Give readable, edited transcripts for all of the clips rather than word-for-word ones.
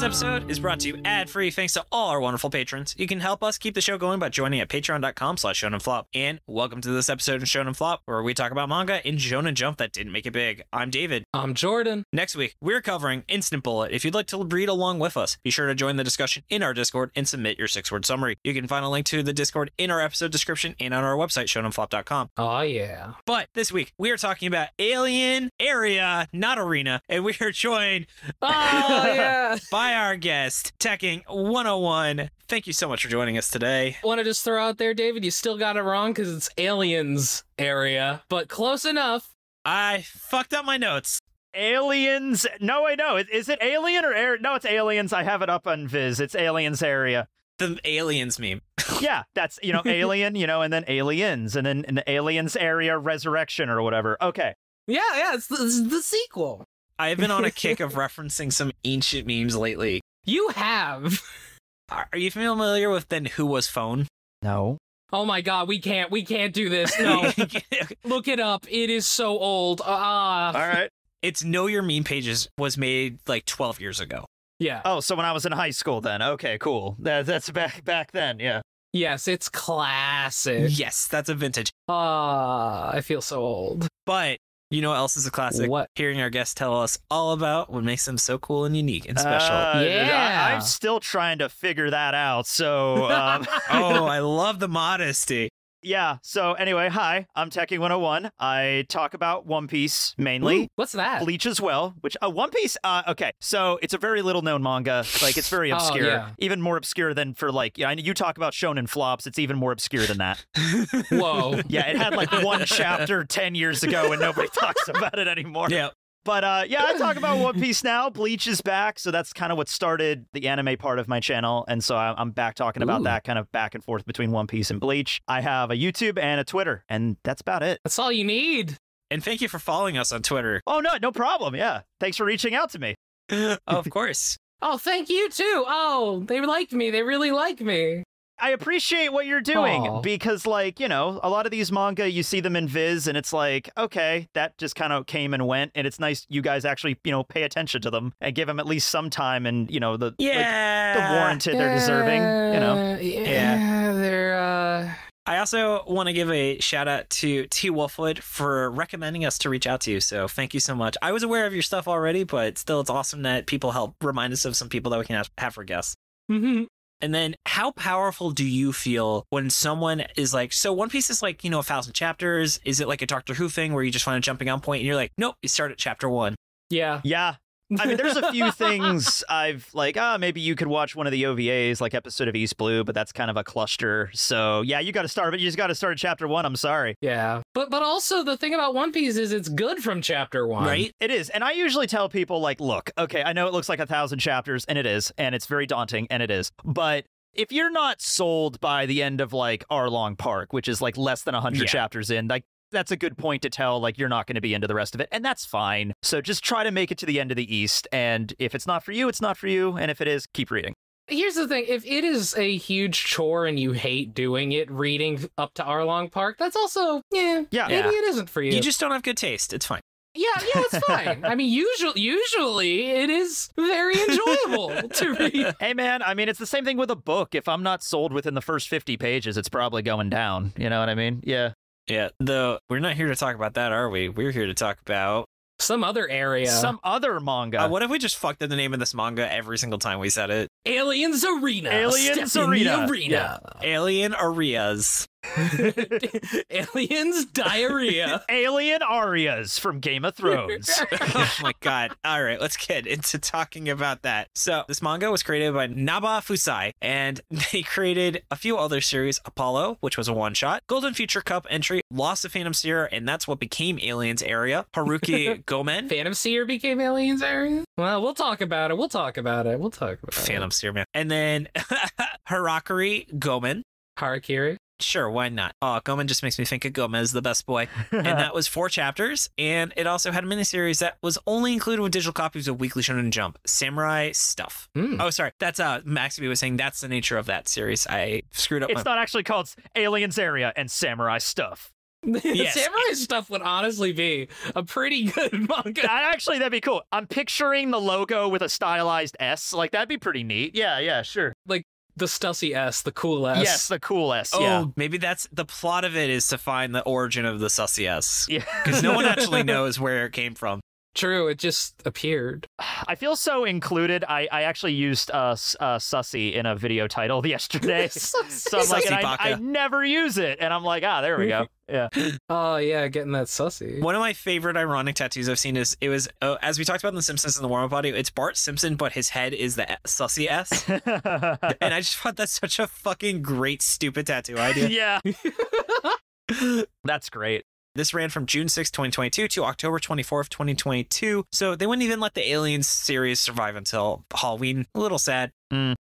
episode is brought to you ad-free thanks to all our wonderful patrons. You can help us keep the show going by joining at patreon.com/shonenflop. And welcome to this episode of Shonen Flop, where we talk about manga in Shonen Jump that didn't make it big. I'm David. I'm Jordan. Next week, we're covering Instant Bullet. If you'd like to read along with us, be sure to join the discussion in our Discord and submit your 6-word summary. You can find a link to the Discord in our episode description and on our website, shonenflop.com. Oh, yeah. But this week, we are talking about Alien Area, not Arena, and we are joined by our guest, Tekking101. Thank you so much for joining us today. I want to just throw out there, David, you still got it wrong because it's Aliens Area, but close enough. I fucked up my notes. Aliens. No, wait, no. Is it Alien or Air? No, it's Aliens. I have it up on Viz. It's Aliens Area. The Aliens meme. Yeah, that's, Alien, and then Aliens, and then an Aliens Area Resurrection or whatever. Okay. Yeah, it's the sequel. I've been on a kick of referencing some ancient memes lately. You have. Are you familiar with then Who Was Phone? No. Oh my god, we can't do this. No. Look it up. It is so old. All right. It's Know Your Meme Pages was made like 12 years ago. Yeah. Oh, so when I was in high school then. Okay, cool. That's back then, yeah. Yes, it's classic. Yes, that's a vintage. I feel so old. But you know what else is a classic? What? Hearing our guests tell us all about what makes them so cool and unique and special. Yeah. I'm still trying to figure that out, so... Oh, I love the modesty. Yeah, so anyway, hi, I'm Tekking101. I talk about One Piece mainly. Ooh, what's that? Bleach as well, which One Piece, okay, so it's a very little known manga. Like, it's very obscure. Yeah. Even more obscure than for, like, I know you talk about Shonen flops, it's even more obscure than that. Whoa. Yeah, it had like one chapter 10 years ago and nobody talks about it anymore. Yeah. But yeah, I talk about One Piece now. Bleach is back, so that's kind of what started the anime part of my channel, and so I'm back talking about that kind of back and forth between One Piece and Bleach. I have a YouTube and a Twitter, and that's about it. That's all you need. And thank you for following us on Twitter. Oh, no problem. Yeah. Thanks for reaching out to me. Of course. Oh, thank you too. Oh, they liked me. They really like me. I appreciate what you're doing because, like, a lot of these manga, you see them in Viz and it's like, okay, that just kind of came and went. And it's nice you guys actually, pay attention to them and give them at least some time and, the warranted they're deserving, Yeah, they're, I also want to give a shout out to T. Wolfwood for recommending us to reach out to you. So thank you so much. I was aware of your stuff already, but still, it's awesome that people help remind us of some people that we can have for guests. Mm-hmm. And then how powerful do you feel when someone is like, so One Piece is like, 1,000 chapters. Is it like a Doctor Who thing where you just find a jumping on point and you're like, nope, you start at chapter 1? Yeah. Yeah. I mean, there's a few things I've like, maybe you could watch one of the OVAs, like episode of East Blue, but that's kind of a cluster. So yeah, you got to start, but you just got to start at chapter 1. I'm sorry. Yeah. But also the thing about One Piece is it's good from chapter 1. Right? It is. And I usually tell people like, look, okay, I know it looks like 1,000 chapters and it is, and it's very daunting and it is, but if you're not sold by the end of like Arlong Park, which is like less than 100 chapters in, like that's a good point to tell like you're not going to be into the rest of it, and that's fine. So just try to make it to the end of the East, and if it's not for you, it's not for you, and if it is, keep reading. Here's the thing, if it is a huge chore and you hate doing it, reading up to Arlong Park, that's also, maybe it isn't for you. You just don't have good taste. It's fine. Yeah, it's fine. I mean, usually it is very enjoyable to read. Hey, man, I mean, it's the same thing with a book. If I'm not sold within the first 50 pages, it's probably going down. You know what I mean? Yeah. Yeah, though we're not here to talk about that, are we? We're here to talk about some other area. Some other manga. What if we just fucked up the name of this manga every single time we said it? Aliens Arena. Aliens Step Arena. In the arena. Yeah. Alien Areas. Aliens Diarrhea. Alien Arias from Game of Thrones. Oh my god. All right, let's get into talking about that. So this manga was created by Naba Fusai, and they created a few other series: Apollo, which was a one-shot, Golden Future Cup entry, Lost of Phantom Seer, and that's what became Aliens Area, Haruki Gomen. Phantom Seer became Aliens Area? Well, we'll talk about it. Phantom Seer, man. And then Harakiri Gomen. Harakiri? Sure, why not? Oh, Gomen just makes me think of Gomez, the best boy. And that was 4 chapters, and it also had a miniseries that was only included with digital copies of Weekly Shonen Jump, Samurai Stuff. Oh, sorry. That's MaxyBee was saying that's the nature of that series. I screwed up. It's not actually called Aliens Area and Samurai Stuff. Yes. Samurai stuff would honestly be a pretty good manga. That'd be cool. I'm picturing the logo with a stylized S. Like, that'd be pretty neat. Yeah, sure. Like the Stussy S, the cool S. Yes, the cool S, Oh, yeah. maybe that's the plot of it, is to find the origin of the Sussy S. Yeah. Because no one actually knows where it came from. True, it just appeared. I feel so included. I actually used Sussy in a video title yesterday. So I'm like, and I never use it. And I'm like, there we go. Yeah. Oh, yeah, getting that sussy. One of my favorite ironic tattoos I've seen is, as we talked about in The Simpsons in the warm-up audio, it's Bart Simpson, but his head is the Sussy S. And I just thought that's such a fucking great, stupid tattoo idea. Yeah. That's great. This ran from June 6, 2022 to October 24th, 2022. So they wouldn't even let the Aliens series survive until Halloween. A little sad.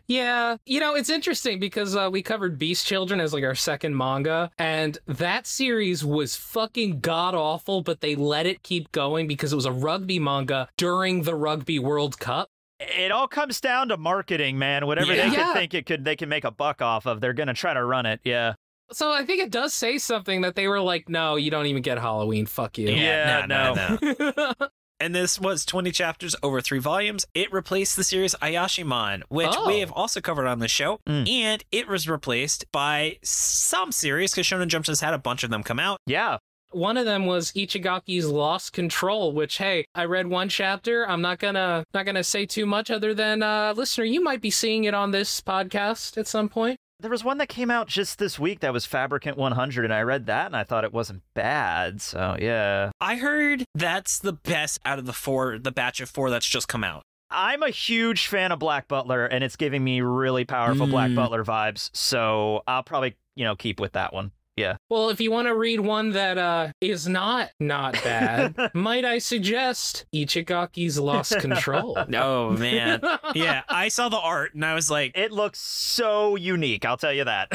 Yeah, it's interesting because we covered Beast Children as like our second manga, and that series was fucking god-awful, but they let it keep going because it was a rugby manga during the Rugby World Cup. It all comes down to marketing, man. Whatever they can think they can make a buck off of, they're going to try to run it, yeah. So I think it does say something that they were like, no, you don't even get Halloween, fuck you. Yeah, no. And this was 20 chapters over 3 volumes. It replaced the series Ayashimon, which we have also covered on the show. And it was replaced by some series, because Shonen Jump has had a bunch of them come out. Yeah. One of them was Ichigaki's Lost Control, which, hey, I read one chapter. I'm not gonna say too much other than, listener, you might be seeing it on this podcast at some point. There was one that came out just this week that was Fabricant 100, and I read that, and I thought it wasn't bad, so yeah. I heard that's the best out of the batch of 4 that's just come out. I'm a huge fan of Black Butler, and it's giving me really powerful Black Butler vibes, so I'll probably, keep with that one. Yeah. Well, if you want to read one that is not bad, might I suggest Ichigaki's Lost Control? Oh, man. Yeah, I saw the art and I was like... It looks so unique, I'll tell you that.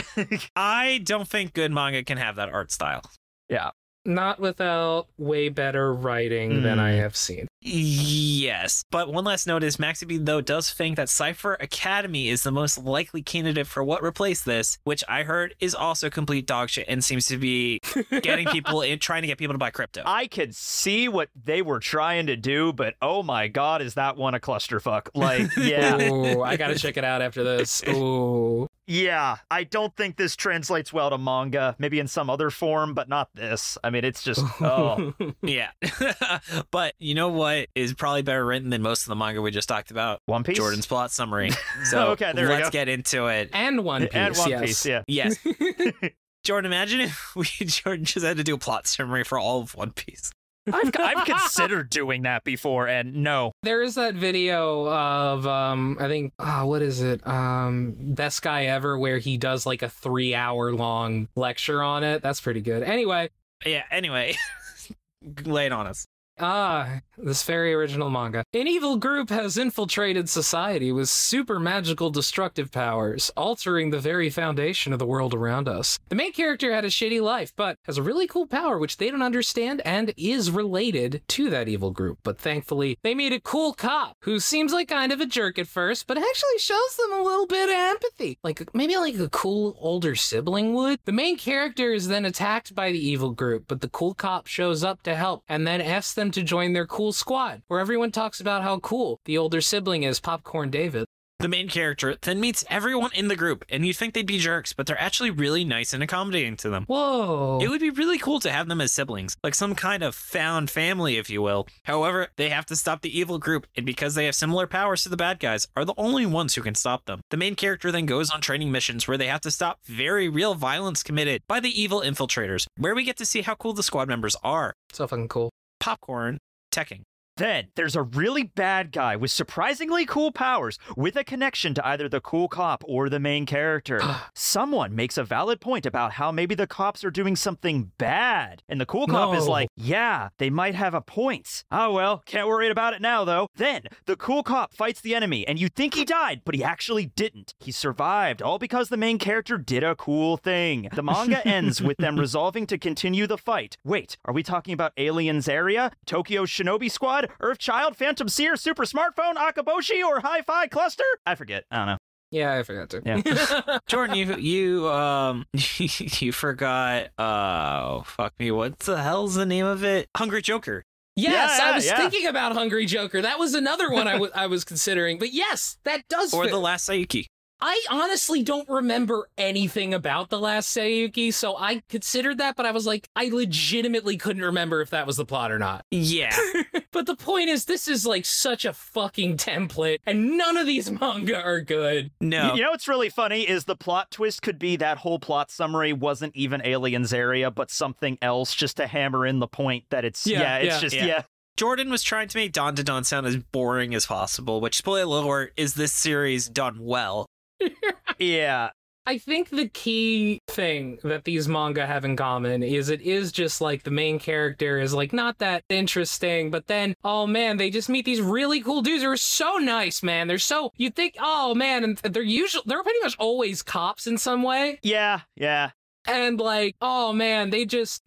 I don't think good manga can have that art style. Yeah. Not without way better writing than I have seen. Yes. But one last note is MaxyBee, though, does think that Cypher Academy is the most likely candidate for what replaced this, which I heard is also complete dog shit and seems to be getting people trying to get people to buy crypto. I could see what they were trying to do, but oh my god, is that one a clusterfuck? Like, yeah. Ooh, I gotta check it out after this. Ooh. Yeah, I don't think this translates well to manga. Maybe in some other form, but not this. I mean, it's just, oh. Yeah. But you know what is probably better written than most of the manga we just talked about? One Piece? Jordan's plot summary. So okay, there we go. Let's get into it. And One Piece, and One Piece, yeah. Yes. Jordan, imagine if Jordan just had to do a plot summary for all of One Piece. I've considered doing that before, and no. There is that video of, I think, what is it? Best Guy Ever, where he does like a 3-hour-long lecture on it. That's pretty good. Anyway. Yeah, anyway. Lay it on us. This very original manga. An evil group has infiltrated society with super magical destructive powers, altering the very foundation of the world around us. The main character had a shitty life, but has a really cool power which they don't understand and is related to that evil group. But thankfully, they meet a cool cop who seems like kind of a jerk at first, but actually shows them a little bit of empathy. Like, maybe like a cool older sibling would. The main character is then attacked by the evil group, but the cool cop shows up to help and then asks them to join their cool squad, where everyone talks about how cool the older sibling is, Popcorn David. The main character then meets everyone in the group, and you'd think they'd be jerks, but they're actually really nice and accommodating to them. Whoa. It would be really cool to have them as siblings, like some kind of found family, if you will. However, they have to stop the evil group, and because they have similar powers to the bad guys, are the only ones who can stop them. The main character then goes on training missions where they have to stop very real violence committed by the evil infiltrators, where we get to see how cool the squad members are. So fucking cool. Popcorn Tekking. Then there's a really bad guy with surprisingly cool powers with a connection to either the cool cop or the main character. Someone makes a valid point about how maybe the cops are doing something bad. And the cool cop is like, yeah, they might have a point. Oh well, can't worry about it now though. Then the cool cop fights the enemy and you think he died, but he actually didn't. He survived, all because the main character did a cool thing. The manga ends with them resolving to continue the fight. Wait, are we talking about Aliens Area, Tokyo Shinobi Squad, Earthchild, Phantom Seer, Super Smartphone, Akaboshi, or Hi-Fi Cluster? I forget. I don't know. Yeah, I forgot to. Yeah. Jordan, you forgot. Oh, fuck me. What the hell's the name of it? Hungry Joker. Yes, I was thinking about Hungry Joker. That was another one I was considering. But yes, that does Or fit. The Last Sayuki. I honestly don't remember anything about The Last Sayuki, so I considered that, but I was like, I legitimately couldn't remember if that was the plot or not. Yeah. But the point is, this is like such a fucking template, and none of these manga are good. No. You know what's really funny is the plot twist could be that whole plot summary wasn't even Alien's area, but something else, just to hammer in the point that it's, Yeah. Jordan was trying to make Dawn to Dawn sound as boring as possible, which, spoiler alert, is this series done well. Yeah. I think the key thing that these manga have in common is it is just like the main character is like not that interesting, but then, oh man, they just meet these really cool dudes who are so nice, man. They're so, you think, oh man, and they're pretty much always cops in some way. Yeah. And like, oh man,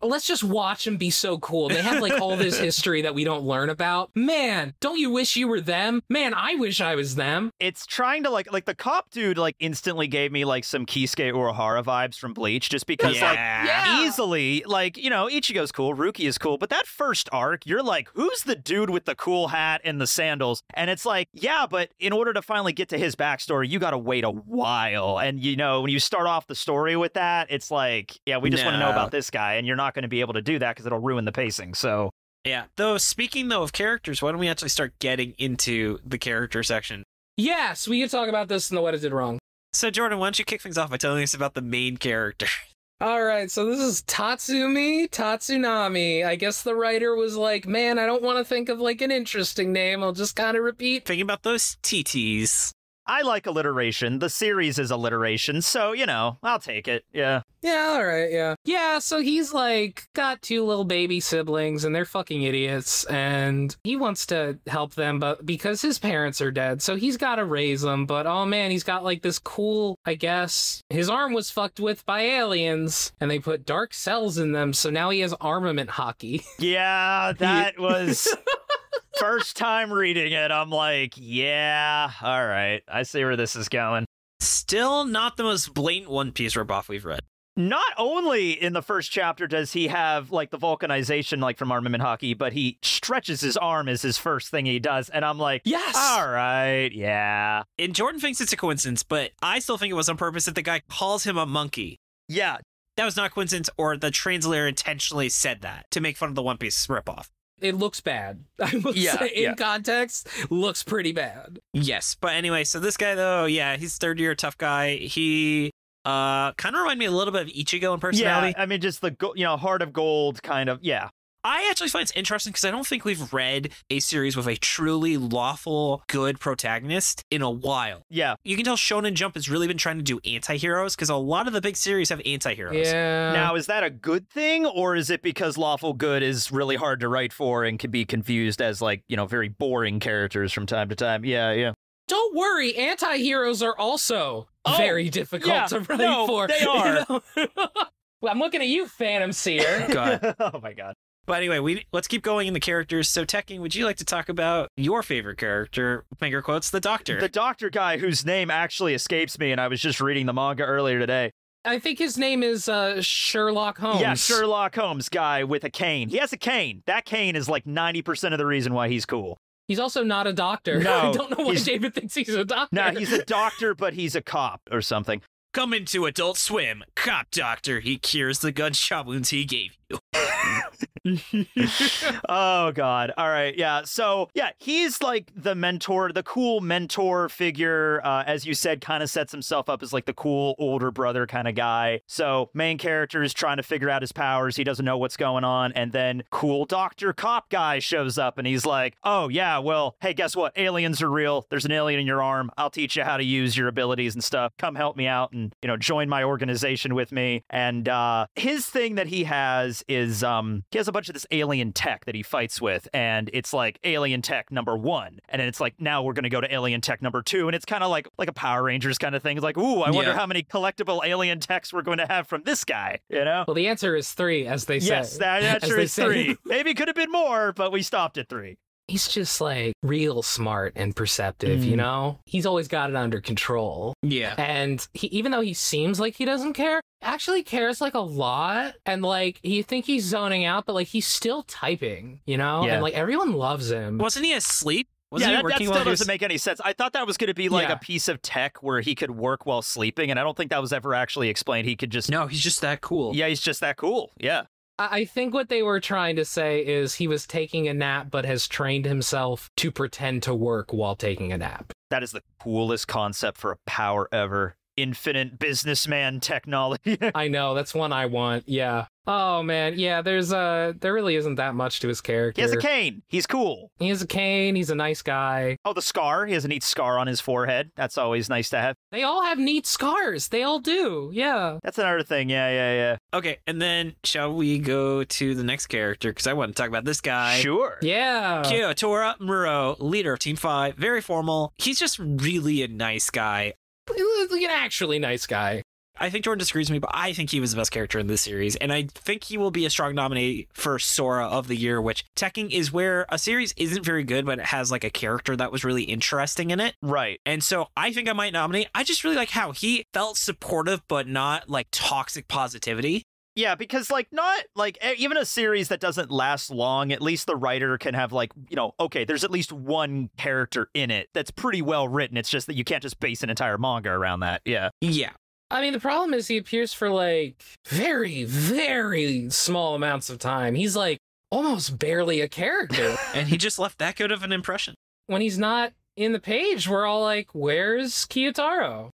let's just watch them be so cool. They have like all this history that we don't learn about. Man, don't you wish you were them? Man, I wish I was them. It's trying to like the cop dude like instantly gave me like some Kisuke Urahara vibes from Bleach, just because easily, like, you know, Ichigo's cool, Ruki is cool, but that first arc, you're like, who's the dude with the cool hat and the sandals? And it's like, yeah, but in order to finally get to his backstory, you gotta wait a while. And you know, when you start off the story with that, it's like, yeah, we just want to know about this guy, and you're not going to be able to do that because it'll ruin the pacing. So yeah. Though, speaking though of characters, why don't we actually start getting into the character section? Yes, we can talk about this in the What I Did Wrong. So Jordan, why don't you kick things off by telling us about the main character? All right, so this is Tatsumi Tatsunami. I guess the writer was like, man, I don't want to think of like an interesting name. I'll just kind of repeat. Thinking about those TTs. I like alliteration. The series is alliteration, so, you know, I'll take it. Yeah. Yeah, all right, yeah. Yeah, so he's, like, got 2 little baby siblings, and they're fucking idiots, and he wants to help them, but because his parents are dead, so he's gotta raise them, but, oh man, he's got, like, this cool, I guess, his arm was fucked with by aliens, and they put dark cells in them, so now he has armament hockey. Yeah, that was... First time reading it, I'm like, yeah, all right. I see where this is going. Still not the most blatant One Piece ripoff we've read. Not only in the first chapter does he have, like, the vulcanization, like, from armament hockey, but he stretches his arm as his first thing he does, and I'm like, yes! All right, yeah. And Jordan thinks it's a coincidence, but I still think it was on purpose that the guy calls him a monkey. Yeah. That was not a coincidence, or the translator intentionally said that to make fun of the One Piece ripoff. It looks bad. I would say, in context, looks pretty bad. Yes, but anyway, so this guy, though, yeah, he's third-year tough guy. He kind of reminded me a little bit of Ichigo in personality. Yeah, I mean, just the, heart of gold kind of, yeah. I actually find it's interesting because I don't think we've read a series with a truly lawful, good protagonist in a while. Yeah. You can tell Shonen Jump has really been trying to do anti-heroes because a lot of the big series have anti-heroes. Yeah. Now, is that a good thing, or is it because lawful good is really hard to write for and can be confused as, like, very boring characters from time to time? Yeah. Don't worry, anti-heroes are also very difficult to write for. They are. Well, I'm looking at you, Phantom Seer. God. Oh, my God. But anyway, let's keep going in the characters. So, Tekking, would you like to talk about your favorite character, finger quotes, the Doctor? The Doctor guy whose name actually escapes me, and I was just reading the manga earlier today. I think his name is Sherlock Holmes. Yeah, Sherlock Holmes guy with a cane. He has a cane. That cane is like 90% of the reason why he's cool. He's also not a doctor. No, I don't know why David thinks he's a doctor. No, he's a doctor, but he's a cop or something. Come into Adult Swim. Cop doctor. He cures the gunshot wounds he gave you. Oh, God. All right. Yeah. So, yeah, he's like the mentor, the cool mentor figure. As you said, kind of sets himself up as like the cool older brother kind of guy. So main character is trying to figure out his powers. He doesn't know what's going on. And then cool doctor cop guy shows up and he's like, oh, yeah, well, hey, guess what? Aliens are real. There's an alien in your arm. I'll teach you how to use your abilities and stuff. Come help me out and, join my organization with me. And his thing that he has is he has a bunch of this alien tech that he fights with, and it's like alien tech #1, and then it's like now we're gonna go to alien tech #2, and it's kind of like a Power Rangers kind of thing. It's like, ooh, I wonder how many collectible alien techs we're going to have from this guy, Well, the answer is 3, as they say. Yes, that answer is 3. Maybe could have been more, but we stopped at 3. he's just like real smart and perceptive, you know? He's always got it under control. Yeah. And even though he seems like he doesn't care, actually cares like a lot. And like, you think he's zoning out, but like he's still typing, you know? Yeah. And like everyone loves him. Wasn't he asleep? Yeah, that working still while he was... doesn't make any sense. I thought that was going to be like Yeah. a piece of tech where he could work while sleeping, and I don't think that was ever actually explained. He could just... No, he's just that cool. Yeah, he's just that cool. Yeah. I think what they were trying to say is he was taking a nap, but has trained himself to pretend to work while taking a nap. That is the coolest concept for a power ever. Infinite businessman technology. I know, that's one I want. Yeah. Oh man, yeah. There really isn't that much to his character. He has a cane. He's cool. He has a cane. He's a nice guy. Oh, the scar. He has a neat scar on his forehead. That's always nice to have. They all have neat scars. They all do. Yeah. That's another thing. Yeah. Okay, and then shall we go to the next character? Because I want to talk about this guy. Sure. Yeah. Kyotora Muro, leader of Team 5, very formal. He's just really a nice guy. Like an actually nice guy. I think Jordan disagrees with me, but I think he was the best character in this series, and I think he will be a strong nominee for Sora of the Year, which Tekking is where a series isn't very good, but it has like a character that was really interesting in it. Right. And so I think I might nominate. I just really like how he felt supportive, but not like toxic positivity. Yeah, because like not like even a series that doesn't last long, at least the writer can have like, you know, okay, there's at least one character in it that's pretty well written. It's just that you can't just base an entire manga around that. Yeah. Yeah. I mean, the problem is he appears for like very, very small amounts of time. He's like almost barely a character. And he just left that good of an impression. When he's not in the page, we're all like, where's Kiyotaro?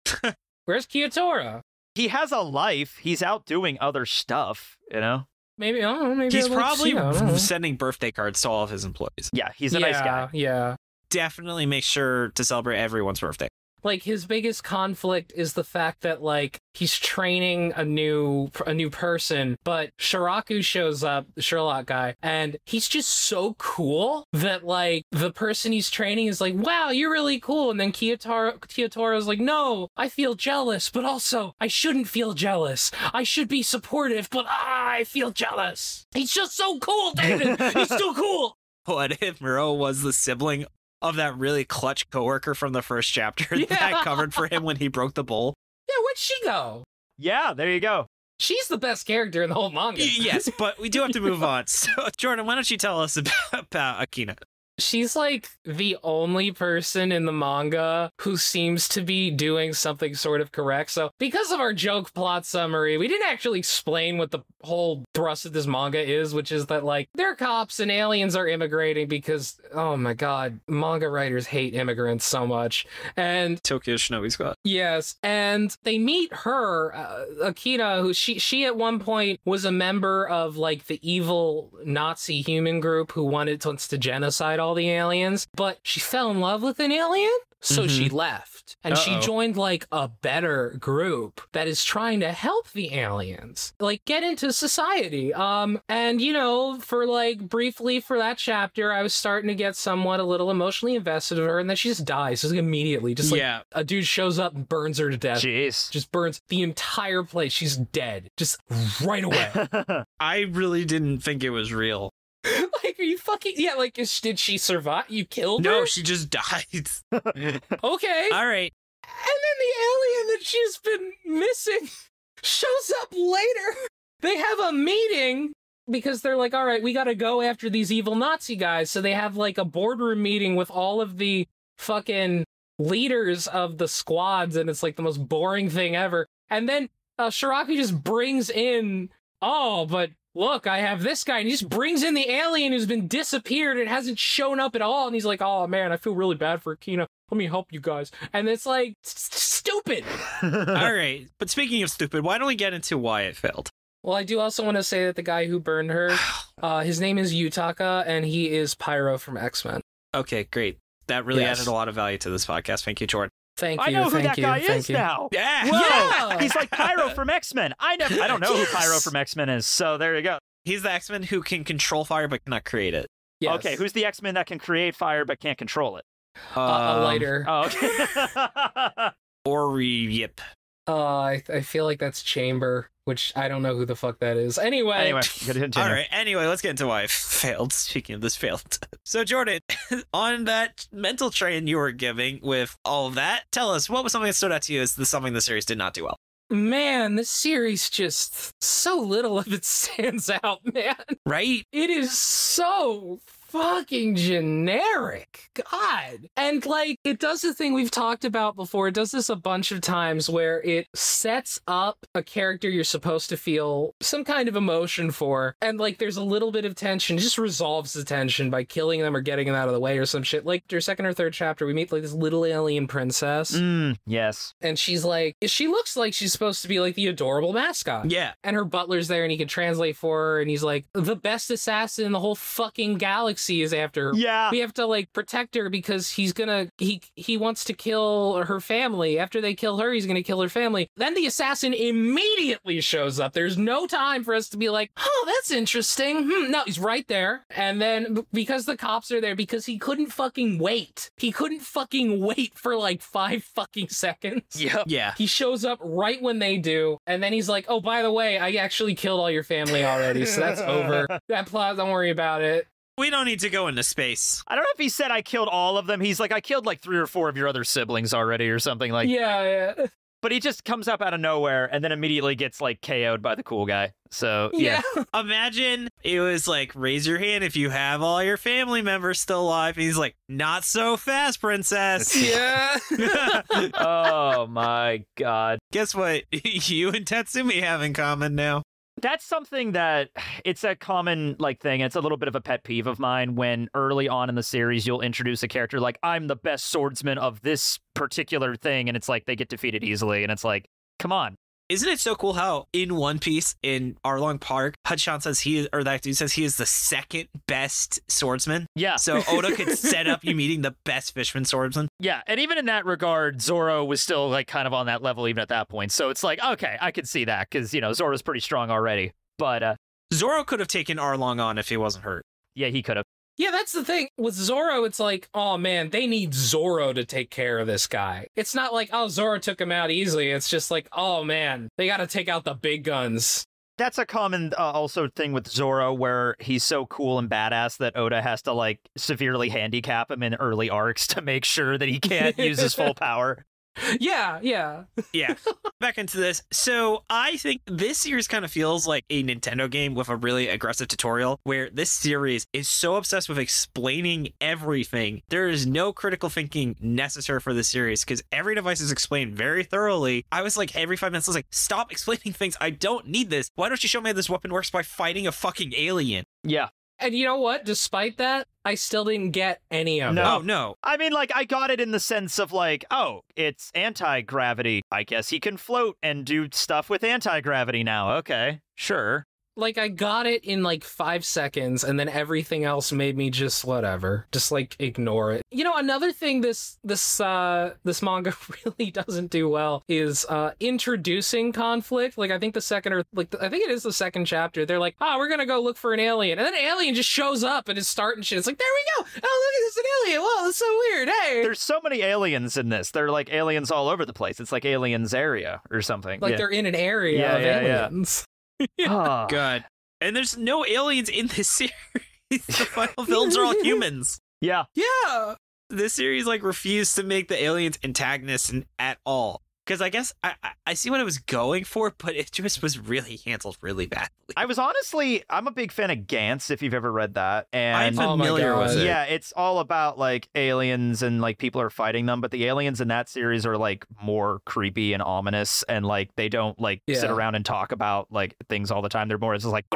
Where's Kiyotora? He has a life. He's out doing other stuff, you know? Maybe, I don't know, maybe He's I'd like to probably see, I don't know. sending birthday cards to all of his employees. Yeah, he's a nice guy. Yeah. Definitely make sure to celebrate everyone's birthday. Like, his biggest conflict is the fact that, like, he's training a new person, but Shiraku shows up, the Sherlock guy, and he's just so cool that, like, the person he's training is like, wow, you're really cool, and then Kiyotara's like, no, I feel jealous, but also, I shouldn't feel jealous. I should be supportive, but I feel jealous. He's just so cool, David! He's so cool! What if Muro was the sibling of that really clutch coworker from the first chapter that covered for him when he broke the bowl? Yeah, where'd she go? Yeah, there you go. She's the best character in the whole manga. Yes, but we do have to move on. So, Jordan, why don't you tell us about Akina? She's like the only person in the manga who seems to be doing something sort of correct. So because of our joke plot summary, we didn't actually explain what the whole thrust of this manga is, which is that like they're cops and aliens are immigrating because, oh my god, manga writers hate immigrants so much. And Tokyo Shinobi Squad. yes, and they meet her, Akina, who she at one point was a member of like the evil Nazi human group who wants to genocide all the aliens, but she fell in love with an alien, so she left and she joined like a better group that is trying to help the aliens like get into society. And you know, for like briefly for that chapter I was starting to get somewhat a little emotionally invested in her, and then she just dies just immediately, just like a dude shows up and burns her to death. Jeez. Just burns the entire place. She's dead just right away. I really didn't think it was real. Like, are you fucking... Yeah, like, did she survive? You killed her? No, she just died. Okay. All right. And then the alien that she's been missing shows up later. They have a meeting because they're like, all right, we gotta go after these evil Nazi guys. So they have, like, a boardroom meeting with all of the fucking leaders of the squads, and it's, like, the most boring thing ever. And then Shiraku just brings in... Oh, but... Look, I have this guy, and he just brings in the alien who's been disappeared and hasn't shown up at all, and he's like, oh man, I feel really bad for Akina. Let me help you guys. And it's like, stupid. All right. But speaking of stupid, why don't we get into why it failed? Well, I do also want to say that the guy who burned her, his name is Yutaka, and he is Pyro from X-Men. Okay, great. That really added a lot of value to this podcast. Thank you, Jordan. Thank you. I know who that guy is now. Yeah. Whoa. Yeah. He's like Pyro from X-Men. I don't know who Pyro from X-Men is, so there you go. He's the X-Men who can control fire but cannot create it. Yes. Okay, who's the X-Men that can create fire but can't control it? A lighter. Oh, okay. Or Yip. I feel like that's Chamber, which I don't know who the fuck that is. Anyway, continue. All right. Anyway, let's get into why I failed. Speaking of this failed. So, Jordan, on that mental train you were giving with all of that, tell us what was something that stood out to you as something the series did not do well. Man, this series just so little of it stands out, man. Right? It is so fucking generic. God. And like, it does the thing we've talked about before. It does this a bunch of times where it sets up a character you're supposed to feel some kind of emotion for. And like, there's a little bit of tension, just resolves the tension by killing them or getting them out of the way or some shit. Like, your second or third chapter, we meet like this little alien princess. Yes. And she's like, she looks like she's supposed to be like the adorable mascot. Yeah. And her butler's there and he can translate for her. And he's like, the best assassin in the whole fucking galaxy is after her. Yeah. We have to like protect her because he wants to kill her family. After they kill her, he's gonna kill her family. Then the assassin immediately shows up. There's no time for us to be like, oh, that's interesting. No, he's right there. And then because the cops are there, because he couldn't fucking wait. He couldn't fucking wait for like 5 fucking seconds. Yep. Yeah. He shows up right when they do, and then he's like, oh, by the way, I actually killed all your family already, so that's over. That plot, don't worry about it. We don't need to go into space. I don't know if he said I killed all of them. He's like, I killed like 3 or 4 of your other siblings already or something like. Yeah. But he just comes up out of nowhere and then immediately gets like KO'd by the cool guy. So yeah. Imagine it was like, raise your hand if you have all your family members still alive. And he's like, not so fast, princess. Yeah. Oh my God. Guess what? You and Tatsumi have in common now. That's something that it's a common like thing. It's a little bit of a pet peeve of mine when early on in the series you'll introduce a character like, I'm the best swordsman of this particular thing, and it's like they get defeated easily, and it's like, come on. Isn't it so cool how in One Piece in Arlong Park, Hudson says that dude says he is the second best swordsman? Yeah. So Oda could set up you meeting the best fisherman swordsman. Yeah, and even in that regard, Zoro was still like kind of on that level even at that point. So it's like, okay, I could see that because, you know, Zoro's pretty strong already. But Zoro could have taken Arlong on if he wasn't hurt. Yeah, he could have. Yeah, that's the thing. With Zoro, it's like, oh man, they need Zoro to take care of this guy. It's not like, oh, Zoro took him out easily. It's just like, oh man, they got to take out the big guns. That's a common also thing with Zoro where he's so cool and badass that Oda has to like severely handicap him in early arcs to make sure that he can't use his full power. Yeah. Yeah. Back into this. So I think this series kind of feels like a Nintendo game with a really aggressive tutorial where this series is so obsessed with explaining everything. There is no critical thinking necessary for this series because every device is explained very thoroughly. I was like, every 5 minutes, I was like, stop explaining things. I don't need this. Why don't you show me how this weapon works by fighting a fucking alien? Yeah. And you know what? Despite that, I still didn't get any of it. Oh, no. I mean, like, I got it in the sense of, like, oh, it's anti-gravity. I guess he can float and do stuff with anti-gravity now. Okay, sure. Like, I got it in, like, 5 seconds, and then everything else made me just whatever. Just, like, ignore it. You know, another thing this manga really doesn't do well is introducing conflict. Like, I think I think it is the second chapter. They're like, we're gonna go look for an alien. And then an alien just shows up and is starting shit. It's like, there we go! Oh, look at this, an alien! Whoa, that's so weird, hey! There's so many aliens in this. They're, like, aliens all over the place. It's like Aliens area or something. Like, they're in an area of aliens. Oh, God. And there's no aliens in this series. The final villains are all humans. Yeah. Yeah. This series, like, refused to make the aliens antagonists at all. Because I guess I see what it was going for, but it just was really handled really badly. I'm a big fan of Gantz, if you've ever read that. And I'm familiar with it. Yeah, it's all about, like, aliens and, like, people are fighting them, but the aliens in that series are, like, more creepy and ominous, and, like, they don't, like, sit around and talk about, like, things all the time. They're more just, like,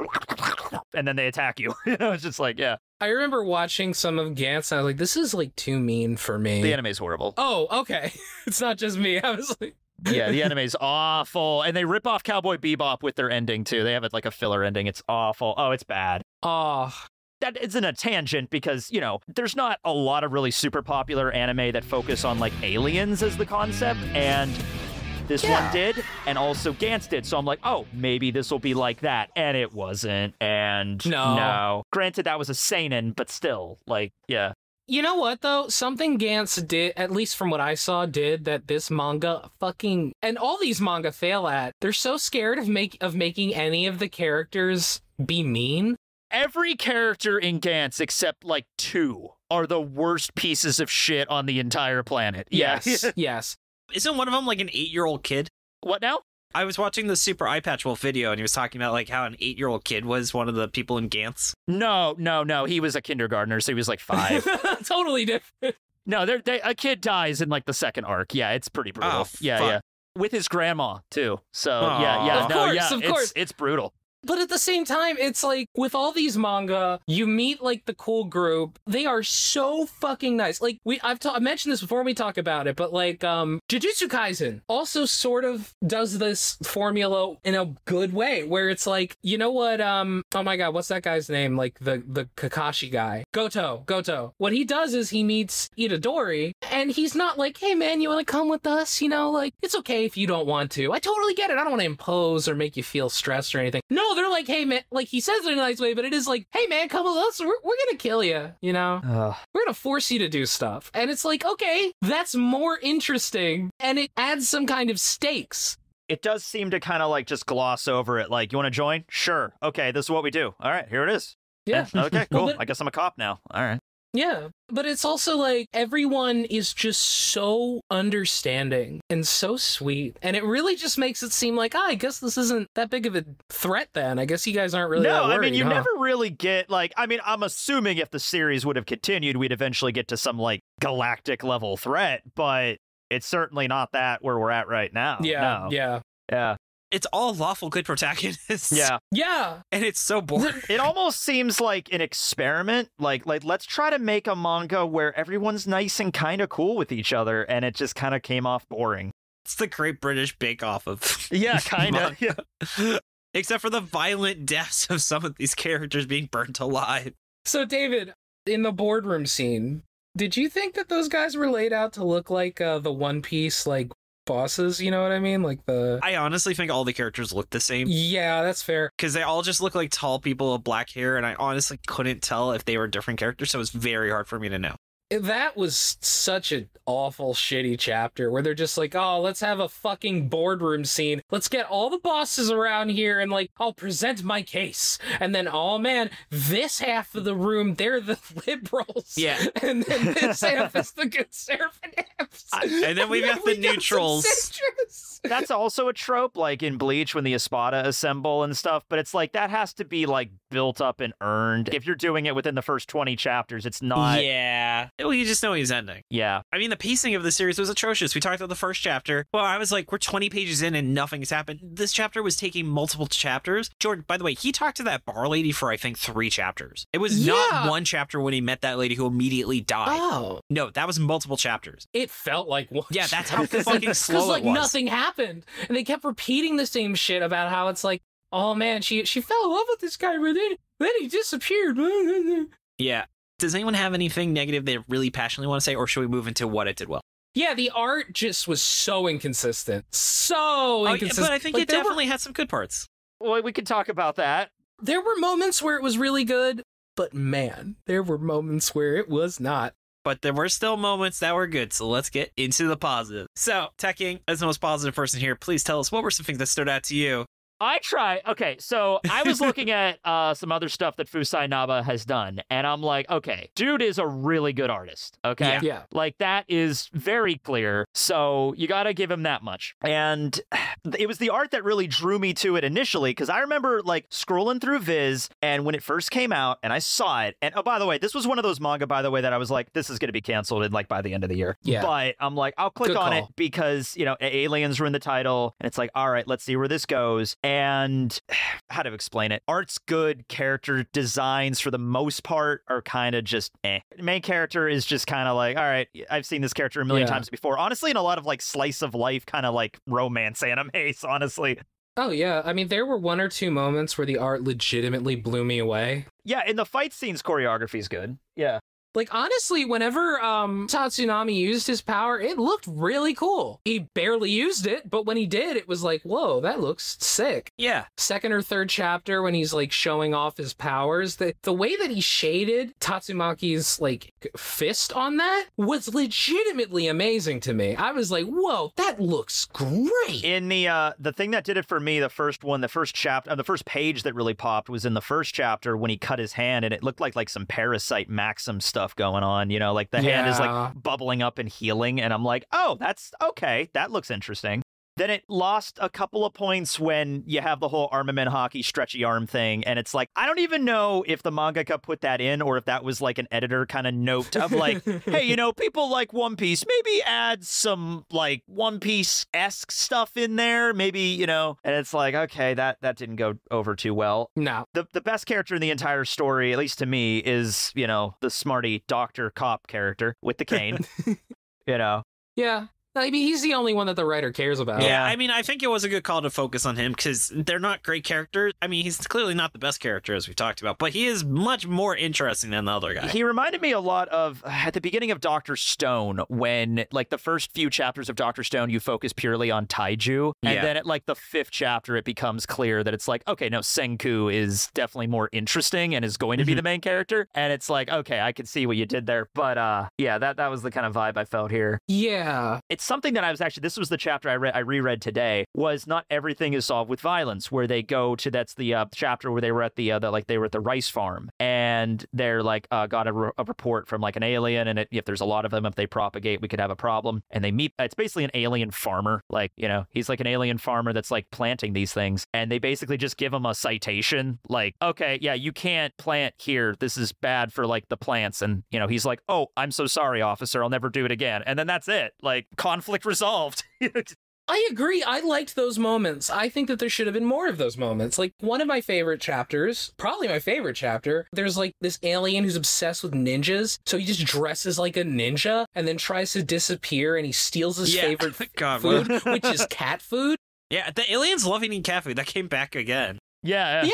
and then they attack you. You know, it's just like, yeah. I remember watching some of Gantz, and I was like, this is, like, too mean for me. The anime's horrible. Oh, okay. It's not just me. I was like... Yeah, the anime's awful. And they rip off Cowboy Bebop with their ending, too. They have it like a filler ending. It's awful. Oh, it's bad. Oh. That isn't a tangent because, you know, there's not a lot of really super popular anime that focus on, like, aliens as the concept. And this one did, and also Gantz did. So I'm like, oh, maybe this will be like that. And it wasn't. And no. Granted, that was a seinen, but still, like, yeah. You know what, though? Something Gantz did, at least from what I saw, did that this manga fucking... And all these manga fail at. They're so scared of making any of the characters be mean. Every character in Gantz except, like, 2 are the worst pieces of shit on the entire planet. Yes, yes. Isn't one of them, like, an 8-year-old kid? What now? I was watching the Super Eye Patch Wolf video, and he was talking about, like, how an 8-year-old kid was one of the people in Gantz. No. He was a kindergartner, so he was, like, 5. Totally different. No, a kid dies in, like, the second arc. Yeah, it's pretty brutal. Oh, yeah. With his grandma, too. So, Of course. It's brutal. But at the same time, it's like, with all these manga, you meet, like, the cool group. They are so fucking nice. Like, I've mentioned this before we talk about it, but, like, Jujutsu Kaisen also sort of does this formula in a good way, where it's like, you know what, oh my god, what's that guy's name? Like, the Kakashi guy. Goto. What he does is he meets Itadori, and he's not like, hey man, you wanna come with us? You know, like, it's okay if you don't want to. I totally get it. I don't want to impose or make you feel stressed or anything. No, they're like, hey man, like, he says it in a nice way, but it is like, hey man, come with us, we're gonna kill you, you know? We're gonna force you to do stuff. And it's like, okay, that's more interesting, and it adds some kind of stakes. It does seem to kind of, like, just gloss over it, like, you want to join? Sure. Okay, this is what we do. All right, here it is. Yeah. Okay, cool. Well, I guess I'm a cop now. All right. Yeah, but it's also like everyone is just so understanding and so sweet, and it really just makes it seem like, I guess this isn't that big of a threat then. I guess you guys aren't really that worried, I mean, you huh? never really get, like, I mean, I'm assuming if the series would have continued, we'd eventually get to some, like, galactic level threat, but it's certainly not that where we're at right now. Yeah, no. Yeah. It's all lawful good protagonists. Yeah. And it's so boring. It almost seems like an experiment. Like let's try to make a manga where everyone's nice and kind of cool with each other, and it just kind of came off boring. It's the Great British Bake Off of Yeah, kind of. Yeah. Except for the violent deaths of some of these characters being burnt alive. So, David, in the boardroom scene, did you think that those guys were laid out to look like the One Piece, like, bosses, you know what I mean? Like I honestly think all the characters look the same. Yeah, that's fair. Because they all just look like tall people with black hair, and I honestly couldn't tell if they were different characters, so it was very hard for me to know. That was such an awful, shitty chapter where they're just like, oh, let's have a fucking boardroom scene. Let's get all the bosses around here and, like, I'll present my case. And then, oh man, this half of the room, they're the liberals. Yeah. And then this half is the conservatives. And then we got the neutrals. That's also a trope, like in Bleach when the Espada assemble and stuff, but it's like that has to be, like, built up and earned. If you're doing it within the first 20 chapters, it's not. Yeah. Well, you just know he's ending. Yeah. I mean, the pacing of the series was atrocious. We talked about the first chapter. Well, I was like, we're 20 pages in and nothing has happened. This chapter was taking multiple chapters. Jordan, by the way, he talked to that bar lady for, I think, 3 chapters. It was not one chapter when he met that lady who immediately died. Oh. No, that was multiple chapters. It felt like one. Yeah, that's how fucking slow it was. Because, like, nothing happened. And they kept repeating the same shit about how it's like, oh man, she fell in love with this guy, but then he disappeared. Yeah. Does anyone have anything negative they really passionately want to say, or should we move into what it did well? Yeah, the art just was so inconsistent. So inconsistent. But I think, like, it definitely had some good parts. Well, we could talk about that. There were moments where it was really good, but man, there were moments where it was not. But there were still moments that were good, so let's get into the positive. So, Tekking, as the most positive person here, please tell us, what were some things that stood out to you? Okay, so I was looking at some other stuff that Fusai Naba has done, and I'm like, okay, dude is a really good artist, okay? Yeah. Like, that is very clear, so you gotta give him that much. And it was the art that really drew me to it initially, because I remember, like, scrolling through Viz, and when it first came out, and I saw it, and, oh, by the way, this was one of those manga, by the way, that I was like, this is gonna be canceled in, like, by the end of the year. Yeah. But I'm like, I'll click on it, because, you know, aliens were in the title, and it's like, all right, let's see where this goes. And how to explain it? Art's good. Character designs, for the most part, are kind of just eh. The main character is just kind of like, all right, I've seen this character a million times before. Honestly, in a lot of, like, slice of life kind of, like, romance animes, honestly. Oh, yeah. I mean, there were 1 or 2 moments where the art legitimately blew me away. Yeah, in the fight scenes, choreography is good. Yeah. Like, honestly, whenever Tatsunami used his power, it looked really cool. He barely used it, but when he did, it was like, whoa, that looks sick. Yeah. Second or third chapter, when he's, like, showing off his powers, the way that he shaded Tatsumaki's, like, fist on that was legitimately amazing to me. I was like, whoa, that looks great. In the thing that did it for me, the first chapter, the first page that really popped was in the first chapter when he cut his hand, and it looked like some Parasite Maxim stuff going on, you know, like the hand is like bubbling up and healing, and I'm like, oh, that's okay, that looks interesting. Then it lost a couple of points when you have the whole armament hockey stretchy arm thing, and it's like, I don't even know if the mangaka put that in or if that was like an editor kind of note of like, hey, you know, people like One Piece, maybe add some like One Piece-esque stuff in there, maybe, you know, and it's like, okay, that didn't go over too well. No. The best character in the entire story, at least to me, is, you know, the smarty doctor cop character with the cane, you know. Yeah. I mean, he's the only one that the writer cares about. Yeah, I mean, I think it was a good call to focus on him because they're not great characters. I mean, he's clearly not the best character, as we talked about, but he is much more interesting than the other guy. He reminded me a lot of, at the beginning of Dr. Stone, when, like, the first few chapters of Dr. Stone, you focus purely on Taiju, and then at, like, the 5th chapter, it becomes clear that it's like, okay, no, Senku is definitely more interesting and is going to be the main character, and it's like, okay, I can see what you did there, but, yeah, that was the kind of vibe I felt here. Yeah. It's something that I was actually, this was the chapter I reread today, was not everything is solved with violence, where they go to, that's the chapter where they were at the rice farm, and they're like, got a report from like an alien, and if there's a lot of them, if they propagate, we could have a problem. And they meet, it's basically an alien farmer, like, you know, he's like an alien farmer that's like planting these things, and they basically just give him a citation, like, okay, yeah, you can't plant here, this is bad for like the plants, and, you know, he's like, oh, I'm so sorry, officer, I'll never do it again, and then that's it, like, conflict resolved. I agree. I liked those moments. I think that there should have been more of those moments. Like, one of my favorite chapters, probably my favorite chapter, there's like this alien who's obsessed with ninjas, so he just dresses like a ninja and then tries to disappear, and he steals his favorite food, which is cat food. Yeah, the aliens love eating cat food. That came back again. Yeah.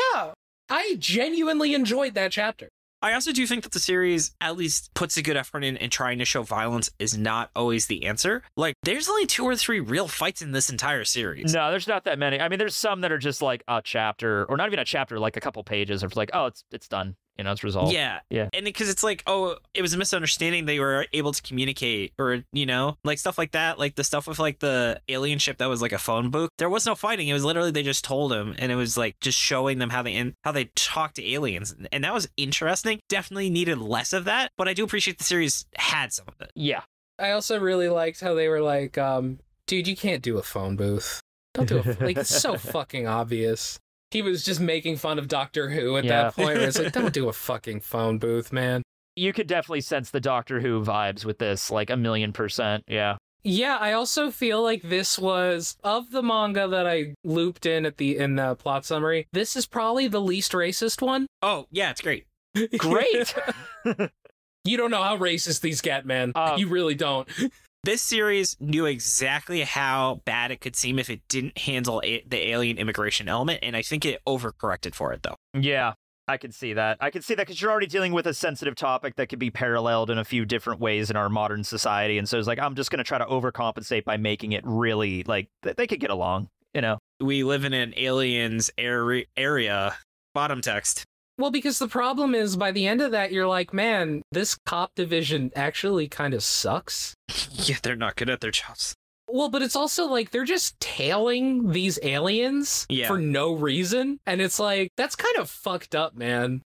I genuinely enjoyed that chapter. I also do think that the series at least puts a good effort in trying to show violence is not always the answer. Like, there's only 2 or 3 real fights in this entire series. No, there's not that many. I mean, there's some that are just like a chapter, or not even a chapter, like a couple pages of like, oh, it's done. You know, it's resolved. Yeah. And because it's like, oh, it was a misunderstanding. They were able to communicate, or, you know, like stuff like that. Like the stuff with like the alien ship that was like a phone booth. There was no fighting. It was literally they just told him, and it was like just showing them how they talk to aliens. And that was interesting. Definitely needed less of that. But I do appreciate the series had some of it. Yeah. I also really liked how they were like, dude, you can't do a phone booth. Don't do it. Like, it's so fucking obvious. He was just making fun of Doctor Who at that point, where it's like, don't do a fucking phone booth, man. You could definitely sense the Doctor Who vibes with this, like 1,000,000%, yeah. Yeah, I also feel like this was, of the manga that I looped in the plot summary, this is probably the least racist one. Oh, yeah, it's great. Great! You don't know how racist these get, man. You really don't. This series knew exactly how bad it could seem if it didn't handle the alien immigration element, and I think it overcorrected for it, though. Yeah, I can see that. I can see that because you're already dealing with a sensitive topic that could be paralleled in a few different ways in our modern society, and so it's like, I'm just going to try to overcompensate by making it really, like, they could get along, you know? We live in an aliens area, bottom text. Well, because the problem is, by the end of that, you're like, man, this cop division actually kind of sucks. Yeah, they're not good at their jobs. Well, but it's also like they're just tailing these aliens for no reason. And it's like, that's kind of fucked up, man.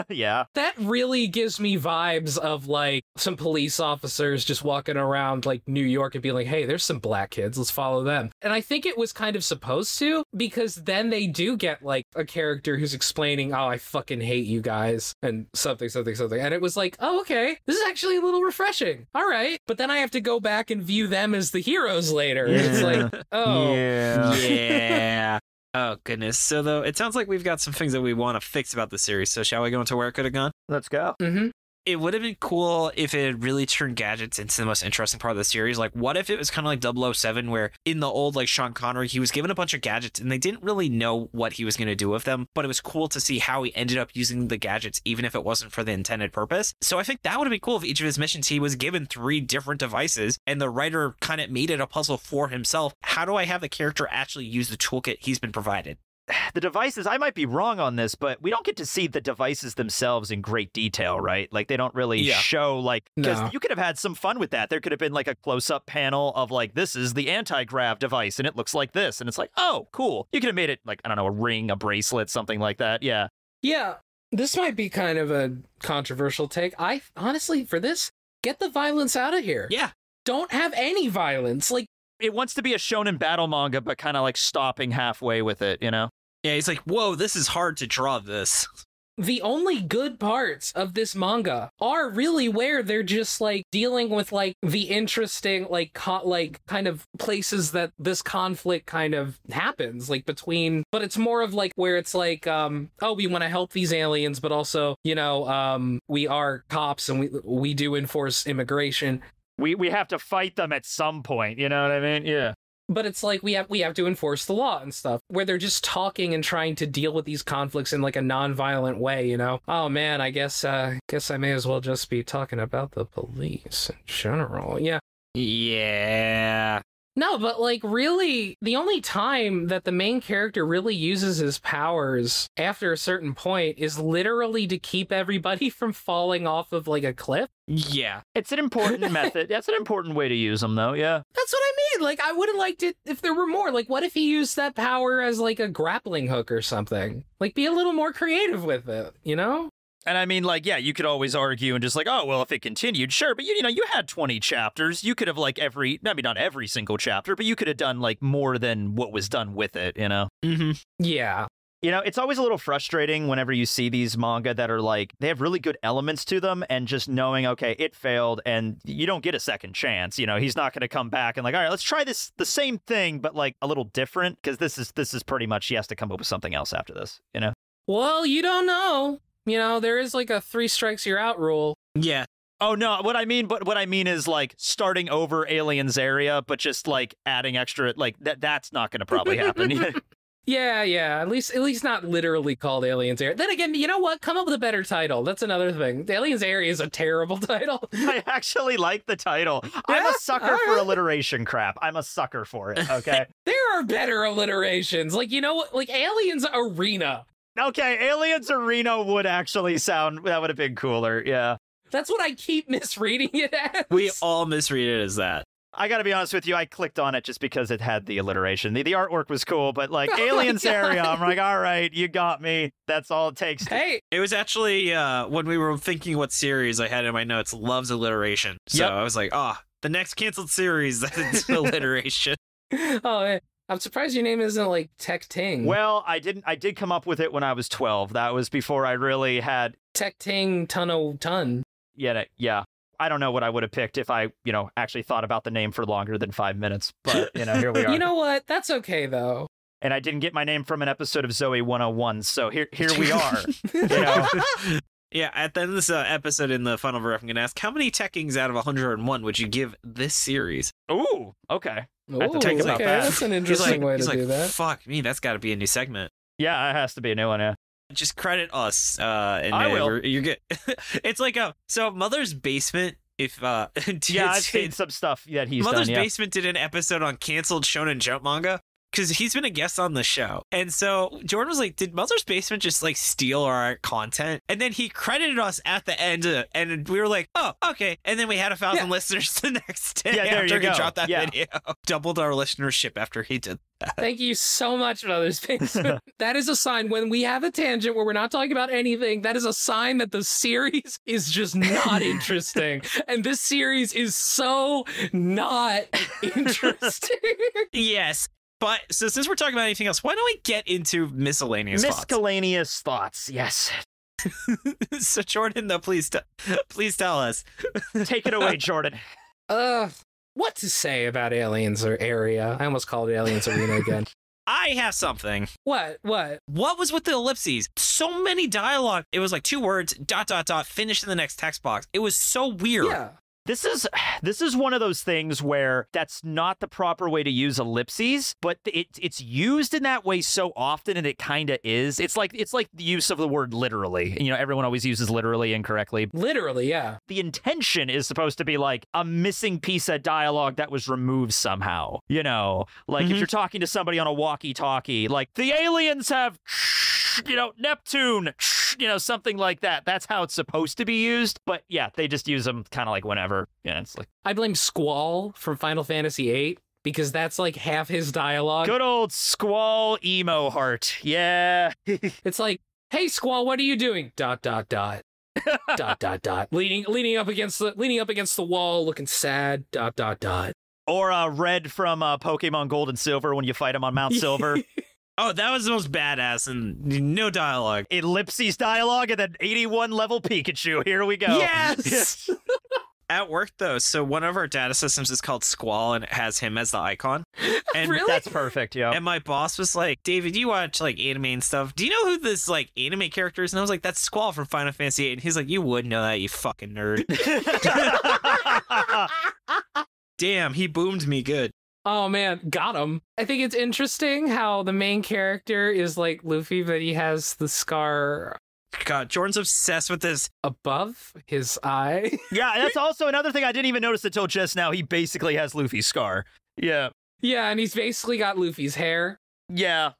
Yeah. That really gives me vibes of like some police officers just walking around like New York and being like, hey, there's some black kids, let's follow them. And I think it was kind of supposed to, because then they do get like a character who's explaining, oh, I fucking hate you guys and something. And it was like, oh, okay, this is actually a little refreshing. All right. But then I have to go back and view them as the heroes later. Yeah. It's like, oh. Yeah. Oh, goodness. So, though, it sounds like we've got some things that we want to fix about the series. So, shall we go into where it could have gone? Let's go. Mm-hmm. it would have been cool if it had really turned gadgets into the most interesting part of the series. Like, what if it was kind of like 007, where in the old, like, Sean Connery, he was given a bunch of gadgets and they didn't really know what he was going to do with them, but it was cool to see how he ended up using the gadgets, even if it wasn't for the intended purpose. So I think that would have been cool if each of his missions, he was given 3 different devices and the writer kind of made it a puzzle for himself. How do I have the character actually use the toolkit he's been provided? The devices, I might be wrong on this, but we don't get to see the devices themselves in great detail, right? Like, they don't really show, like, because you could have had some fun with that. There could have been, like, a close-up panel of, like, this is the anti-grav device, and it looks like this, and it's like, oh, cool. You could have made it, like, I don't know, a ring, a bracelet, something like that, yeah. Yeah, this might be kind of a controversial take. I, honestly, for this, get the violence out of here. Yeah. Don't have any violence. Like, it wants to be a shonen battle manga, but kind of, like, stopping halfway with it, you know? Yeah, he's like, whoa, this is hard to draw this. The only good parts of this manga are really where they're just, like, dealing with, like, the interesting, like, kind of places that this conflict kind of happens, like, between, but it's more of, like, where it's like, oh, we want to help these aliens, but also, you know, we are cops and we do enforce immigration. We have to fight them at some point, you know what I mean? Yeah. But it's like we have to enforce the law and stuff, where they're just talking and trying to deal with these conflicts in like a non-violent way, you know? Oh man, I guess I may as well just be talking about the police in general. Yeah. Yeah. No, but like really, the only time that the main character really uses his powers after a certain point is literally to keep everybody from falling off of like a cliff. Yeah. It's an important method. That's an important way to use them, though, yeah. That's what I mean. Like, I would have liked it if there were more. Like, what if he used that power as like a grappling hook or something? Like, be a little more creative with it, you know? And I mean, like, yeah, you could always argue and just like, oh, well, if it continued, sure. But, you know, you had 20 chapters. You could have, like, not every single chapter, but you could have done, like, more than what was done with it, you know? Mm-hmm. Yeah. You know, it's always a little frustrating whenever you see these manga that are, like, they have really good elements to them, and just knowing, okay, it failed, and you don't get a second chance. You know, he's not going to come back and, like, all right, let's try the same thing, but, like, a little different, because this is pretty much, he has to come up with something else after this, you know? Well, you don't know. You know, there is like a 3 strikes you're out rule. Yeah. Oh no, what I mean is like starting over Aliens area, but just like adding extra, like that's not going to probably happen. Yeah. At least not literally called Aliens Area. Then again, you know what? Come up with a better title. That's another thing. The Aliens Area is a terrible title. I actually like the title. Yeah? I'm a sucker for alliteration crap. I'm a sucker for it. Okay. There are better alliterations. Like, you know what? Like Aliens Arena. Okay, Aliens Arena would actually that would have been cooler, yeah. That's what I keep misreading it as. We all misread it as that. I gotta be honest with you, I clicked on it just because it had the alliteration. The artwork was cool, but like, Aliens Area, I'm like, all right, you got me. That's all it takes. Hey! It was actually, when we were thinking what series I had in my notes, loves alliteration. So I was like, the next canceled series, that's alliteration. Oh, man. I'm surprised your name isn't like Tech Ting. Well, I did come up with it when I was 12. That was before I really had Tech Ting Ton. Yeah. I don't know what I would have picked if I, you know, actually thought about the name for longer than 5 minutes. But, you know, here we are. You know what? That's okay, though. And I didn't get my name from an episode of Zoe 101. So here we are. You know? Yeah, at the end of this episode in the final ref, I'm going to ask, how many Tekkings out of 101 would you give this series? Ooh, okay. Ooh, I have to think about that. That's an interesting way to do that. Fuck me, that's got to be a new segment. Yeah, it has to be a new one, yeah. Just credit us. And I will. You get. It's like so Mother's Basement. If yeah, I've seen some stuff that he's Mother's done. Yeah. Basement did an episode on canceled Shonen Jump manga. Because he's been a guest on the show. And so Jordan was like, did Mother's Basement just like steal our content? And then he credited us at the end. And we were like, oh, okay. And then we had 1,000 listeners the next day after he dropped that video. Doubled our listenership after he did that. Thank you so much, Mother's Basement. That is a sign when we have a tangent where we're not talking about anything. That is a sign that the series is just not interesting. And this series is so not interesting. Yes. But so since we're talking about anything else, why don't we get into miscellaneous thoughts? Yes. So Jordan, though, please tell us. Take it away, Jordan. What to say about Aliens or Area? I almost called it Aliens Arena again. I have something. What? What was with the ellipses? So many dialogue. It was like 2 words, ... finish in the next text box. It was so weird. Yeah. This is one of those things where that's not the proper way to use ellipses, but it's used in that way so often, and it kind of is. It's like the use of the word literally. You know, everyone always uses literally incorrectly. Literally, yeah. The intention is supposed to be like a missing piece of dialogue that was removed somehow. You know, like if you're talking to somebody on a walkie-talkie, like the aliens have, you know, Neptune, you know, something like that. That's how it's supposed to be used. But yeah, they just use them kind of like whenever. Yeah, it's like I blame Squall from Final Fantasy VIII because that's like half his dialogue. Good old Squall emo heart. Yeah. It's like, hey Squall, what are you doing? ... Leaning up against the wall, looking sad. ... Or Red from Pokemon Gold and Silver when you fight him on Mount Silver. Oh, that was the most badass and no dialogue. Ellipses dialogue and then 81 level Pikachu. Here we go. Yes. At work, though, so one of our data systems is called Squall, and it has him as the icon. And Really? That's perfect, yeah. And my boss was like, David, you watch, like, anime and stuff. Do you know who this, like, anime character is? And I was like, that's Squall from Final Fantasy VIII. And he's like, you would know that, you fucking nerd. Damn, he boomed me good. Oh man, got him. I think it's interesting how the main character is like Luffy, but he has the scar God, Jordan's obsessed with this. above his eye. Yeah, that's also another thing I didn't even notice until just now. He basically has Luffy's scar. Yeah. Yeah, and he's basically got Luffy's hair. Yeah.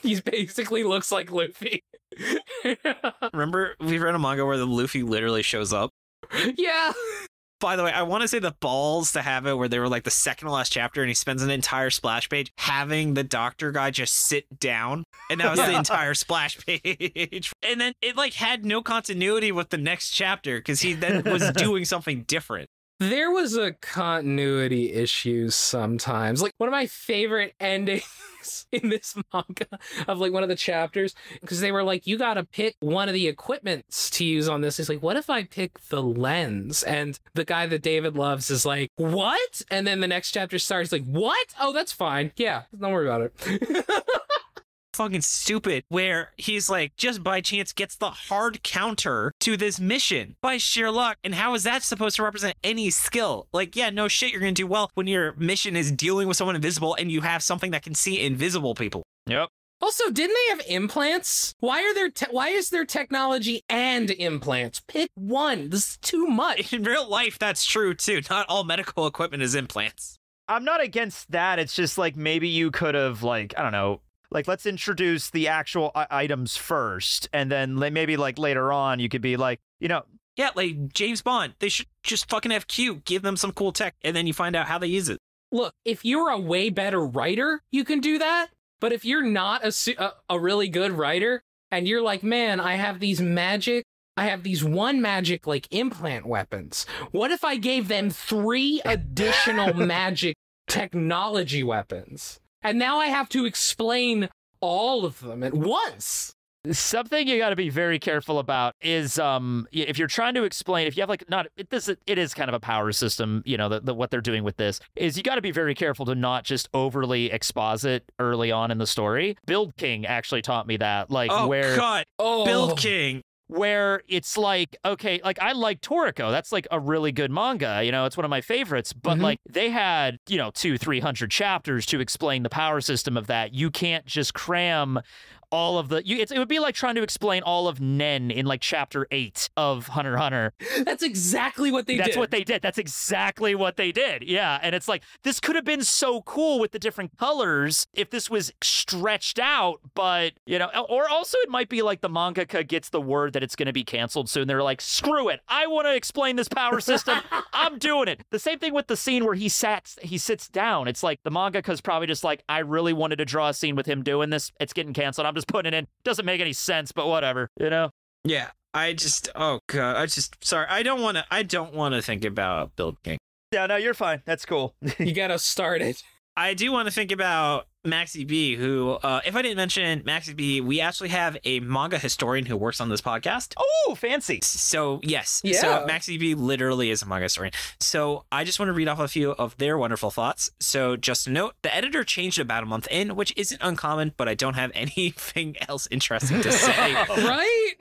He basically looks like Luffy. Remember, we read a manga where the Luffy literally shows up? Yeah. By the way, I want to say the balls to have it where they were like the second to last chapter and he spends an entire splash page having the doctor guy just sit down. And that was the entire splash page. And then it like had no continuity with the next chapter because he then was doing something different. There was a continuity issue sometimes. Like one of my favorite endings in this manga of like one of the chapters, because they were like, you gotta pick one of the equipments to use on this. It's like, what if I pick the lens? And the guy that David loves is like, what? And then the next chapter starts like, what? Oh, that's fine. Yeah, don't worry about it. Fucking stupid, where he's like just by chance gets the hard counter to this mission by sheer luck. And how is that supposed to represent any skill? Like, yeah, no shit, you're gonna do well when your mission is dealing with someone invisible and you have something that can see invisible people. Yep. Also, didn't they have implants? Why is there technology and implants? Pick one. This is too much. In real life, that's true too. Not all medical equipment is implants. I'm not against that. It's just like maybe you could have like, I don't know, like, let's introduce the actual items first, and then maybe, like, later on, you could be like, you know... Yeah, like James Bond. They should just fucking have Q, give them some cool tech, and then you find out how they use it. Look, if you're a way better writer, you can do that. But if you're not a really good writer, and you're like, man, I have these one magic, like, implant weapons. What if I gave them 3 additional magic technology weapons? And now I have to explain all of them at once. Something you got to be very careful about is if you're trying to explain, if you have like it is kind of a power system, you know, what they're doing with this is you got to be very careful to not just overly exposit early on in the story. Build King actually taught me that, like Build King. Where it's like, okay, like I like Toriko. That's like a really good manga. You know, it's one of my favorites. But like they had, you know, 200-300 chapters to explain the power system of that. You can't just cram all of the... it would be like trying to explain all of Nen in like chapter 8 of Hunter x Hunter. That's exactly what they did. That's what they did. That's exactly what they did. Yeah. And it's like, this could have been so cool with the different colors if this was stretched out, but, you know, or also it might be like the mangaka gets the word that it's going to be canceled soon. They're like, screw it. I want to explain this power system. I'm doing it. The same thing with the scene where he sits down. It's like the mangaka's probably just like, I really wanted to draw a scene with him doing this. It's getting canceled. I'm just putting it in. Doesn't make any sense, but whatever, you know? Yeah. Sorry. I don't want to think about Build King. Yeah, no, you're fine. That's cool. You gotta start it. I do want to think about MaxyBee, who, if I didn't mention MaxyBee, we actually have a manga historian who works on this podcast. Oh, fancy. So, yes. Yeah. So, MaxyBee literally is a manga historian. So, I just want to read off a few of their wonderful thoughts. So, just a note, the editor changed about a month in, which isn't uncommon, but I don't have anything else interesting to say. Right?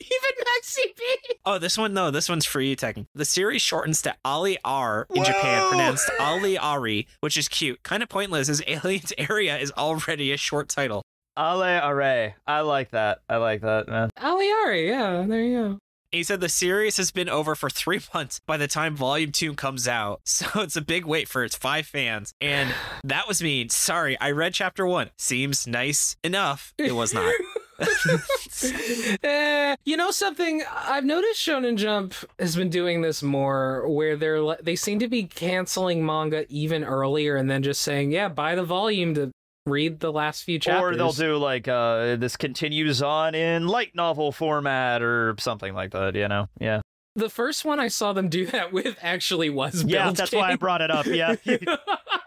Even MaxyBee. Oh, this one, no, this one's for you, Tekken. The series shortens to Ali R in Japan, pronounced Ali Ari, which is cute. Kind of pointless, as Aliens Area is already a short title. Ale Array. I like that. I like that, man. Aliari, yeah, there you go. He said the series has been over for 3 months by the time Volume 2 comes out, so it's a big wait for its 5 fans. And that was mean. Sorry, I read Chapter 1. Seems nice enough. It was not. You know something? I've noticed Shonen Jump has been doing this more, where they seem to be canceling manga even earlier and then just saying, yeah, buy the volume to read the last few chapters. Or they'll do like this continues on in light novel format or something like that, you know? Yeah. The first one I saw them do that with actually was Yeah, Build that's King. why I brought it up. Yeah.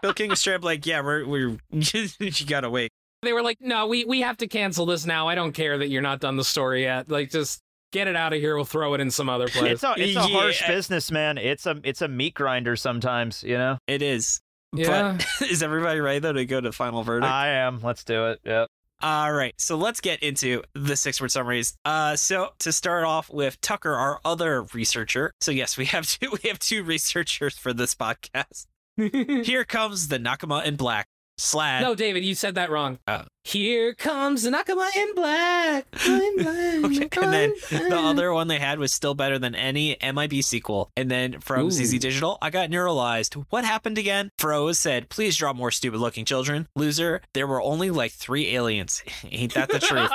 Bill King is straight up like, yeah, we're you gotta wait. They were like, no, we have to cancel this now. I don't care that you're not done the story yet. Like, just get it out of here. We'll throw it in some other place. It's a harsh business, man. It's a meat grinder sometimes, you know? It is. Yeah. But is everybody ready, though, to go to final verdict? I am. Let's do it. Yep. All right, so let's get into the 6-word summaries. So to start off with Tucker, our other researcher. So yes, we have two researchers for this podcast. Here comes the Nakama in Black. Slad. No, David, you said that wrong. Oh. Here comes the Nakama in Black. In black. Okay, and then the other one they had was still better than any MIB sequel. And then from CZ Digital, I got neuralized. What happened again? Froze said, please draw more stupid-looking children. Loser, there were only like 3 aliens. Ain't that the truth?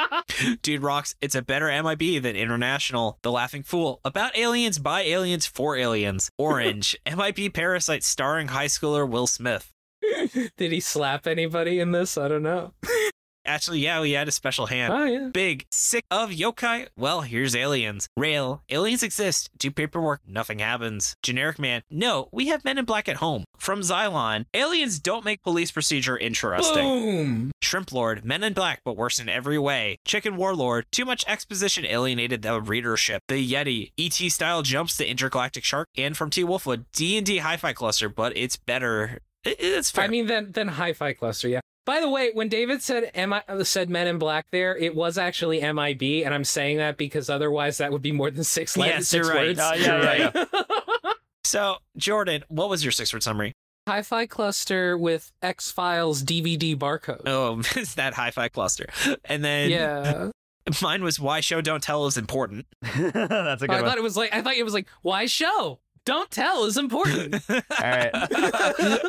Dude rocks, it's a better MIB than International. The Laughing Fool. About aliens, by aliens, for aliens. Orange. MIB Parasite starring high schooler Will Smith. Did he slap anybody in this? I don't know. Actually, yeah, we had a special hand. Oh, yeah. Big. Sick of yokai? Well, here's aliens. Rail. Aliens exist. Do paperwork. Nothing happens. Generic man. No, we have Men in Black at home. From Xylon. Aliens don't make police procedure interesting. Boom. Shrimp Lord. Men in Black, but worse in every way. Chicken Warlord. Too much exposition alienated the readership. The Yeti. ET style jumps the intergalactic shark. And from T Wolfwood. D&D Hi-Fi Cluster, but it's better. It's fair. I mean, then Hi-Fi Cluster, yeah. By the way, when David said Men in Black there, it was actually MIB, and I'm saying that because otherwise that would be more than 6 letters. Yes, you're right. Words. Yeah. So, Jordan, what was your 6-word summary? Hi-Fi Cluster with X-Files DVD barcode. Oh, it's that Hi-Fi Cluster. And then Yeah. Mine was Why Show Don't Tell is important. That's a good I one. thought it was like, why show? Don't tell is important. All right.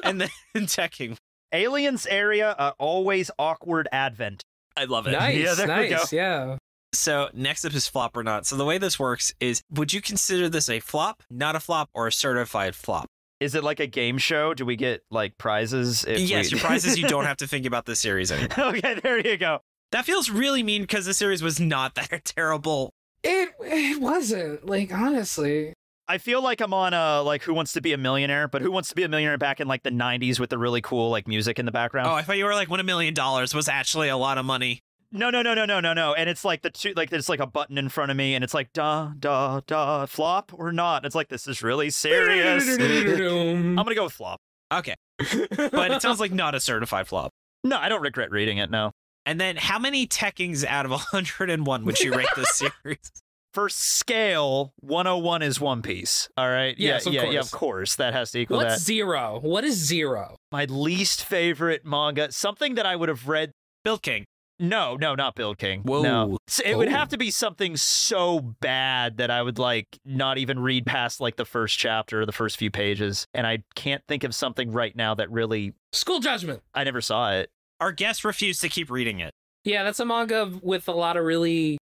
And then Tekking. Aliens area, always awkward advent. I love it. Nice, Yeah, there we go. yeah. So next up is flop or not. So the way this works is, would you consider this a flop, not a flop, or a certified flop? Is it like a game show? Do we get like prizes? Yes, your prize is you don't have to think about this series anymore. Okay, there you go. That feels really mean because the series was not that terrible. It wasn't, like, honestly. I feel like I'm on like Who Wants to Be a Millionaire, but Who Wants to Be a Millionaire back in like the 90s with the really cool like music in the background. Oh, I thought you were like, $1 million was actually a lot of money. No. And it's like there's like a button in front of me and it's like da flop or not. It's like, this is really serious. I'm going to go with flop. Okay. But it sounds like not a certified flop. No, I don't regret reading it, no. And then how many Tekkings out of 101 would you rate this series? For scale, 101 is One Piece. All right. Yes, yeah, of course. of course. That has to equal What's that. 0? What is 0? My least favorite manga, something that I would have read. Build King. No, not Build King. Whoa. No. So it would have to be something so bad that I would like not even read past like the first chapter or the first few pages. And I can't think of something right now that really. School Judgment. I never saw it. Our guest refused to keep reading it. Yeah, that's a manga with a lot of really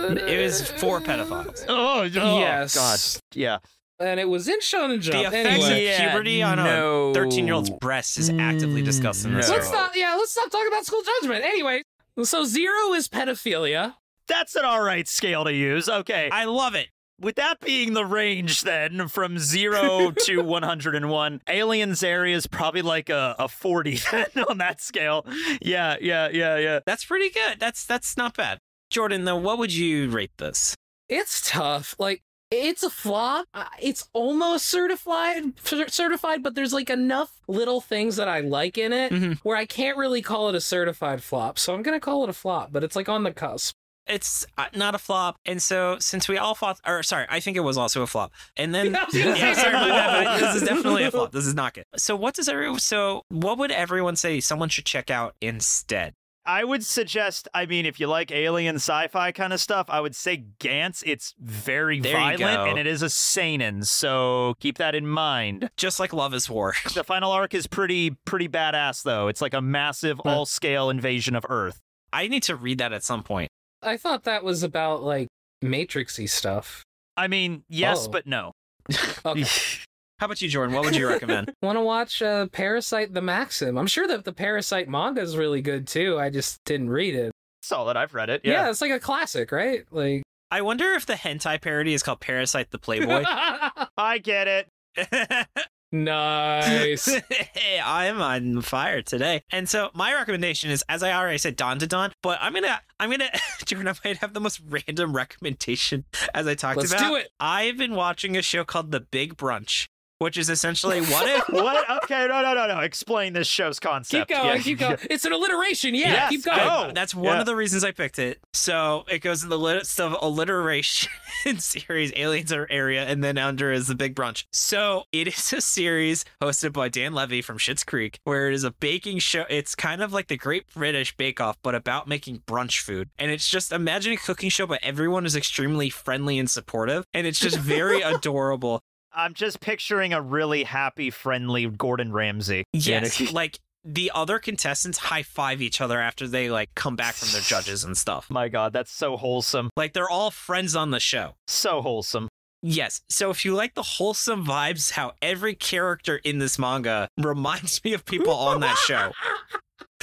It was for pedophiles. Oh, yes. God. Yeah. And it was in Shonen Jump. The effects Anyway. of puberty on a 13-year-old's breast is actively discussed in this. Let's stop talking about School Judgment. Anyway, so 0 is pedophilia. That's an all right scale to use. Okay. I love it. With that being the range, then, from 0 to 101, Aliens area is probably like a 40 then on that scale. Yeah. That's pretty good. That's not bad. Jordan, though, what would you rate this? It's tough. Like, it's a flop. It's almost certified, but there's like enough little things that I like in it where I can't really call it a certified flop. So I'm going to call it a flop, but it's like on the cusp. It's not a flop, and so since we all thought, or sorry, I think it was also a flop, and then sorry, my bad, this is definitely a flop. This is not good. So what would everyone say someone should check out instead? I would suggest, I mean, if you like alien sci-fi kind of stuff, I would say Gantz. It's very violent, and it is a seinen, so keep that in mind. Just like Love is War. The final arc is pretty badass, though. It's like a massive all-scale invasion of Earth. I need to read that at some point. I thought that was about, like, Matrix-y stuff. I mean, yes, but no. Okay. How about you, Jordan? What would you recommend? Want to watch Parasite the Maxim? I'm sure that the Parasite manga is really good, too. I just didn't read it. Solid. I've read it. Yeah, it's like a classic, right? Like, I wonder if the hentai parody is called Parasite the Playboy. I get it. Nice. Hey, I'm on fire today. And so my recommendation is, as I already said, Dawn to Dawn, but I'm gonna Jordan, I might have the most random recommendation as I talked about. Let's do it. I've been watching a show called The Big Brunch, which is essentially what if what? Okay, no. Explain this show's concept. Keep going. It's an alliteration. Yeah, yes, keep going. That's one of the reasons I picked it. So it goes in the list of alliteration series, Aliens Area, and then under is The Big Brunch. So it is a series hosted by Dan Levy from Schitt's Creek, where it is a baking show. It's kind of like the Great British Bake Off, but about making brunch food. And it's just, imagine a cooking show, but everyone is extremely friendly and supportive. And it's just very adorable. I'm just picturing a really happy, friendly Gordon Ramsay. Yes, like the other contestants high-five each other after they like come back from their judges and stuff. My God, that's so wholesome. Like they're all friends on the show. So wholesome. Yes. So if you like the wholesome vibes, how every character in this manga reminds me of people on that show.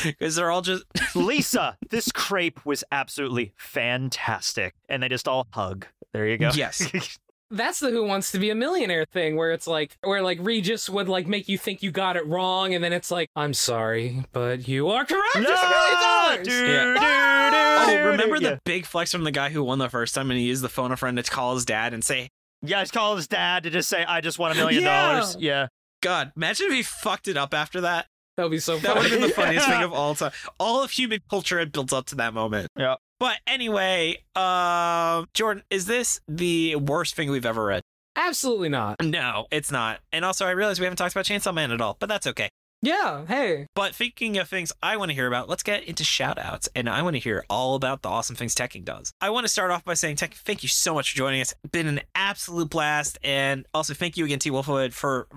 Because they're all just... Lisa, this crepe was absolutely fantastic. And they just all hug. There you go. Yes. That's the Who Wants to Be a Millionaire thing, where it's like, where like Regis would like make you think you got it wrong, and then it's like, I'm sorry, but you are correct. No! $1 million. Oh, remember the big flex from the guy who won the first time, and he used the phone a friend to call his dad and say, yeah, he's calling his dad to just say, I just won $1 million. Yeah. God, imagine if he fucked it up after that. That would be so funny. That would have been the funniest thing of all time. All of human culture had built up to that moment. Yeah. But anyway, Jordan, is this the worst thing we've ever read? Absolutely not. No, it's not. And also, I realize we haven't talked about Chainsaw Man at all, but that's okay. Yeah, hey. But thinking of things I want to hear about, let's get into shout-outs, and I want to hear all about the awesome things Tekking does. I want to start off by saying, Tekking, thank you so much for joining us. It's been an absolute blast, and also thank you again, T. Wolfwood, for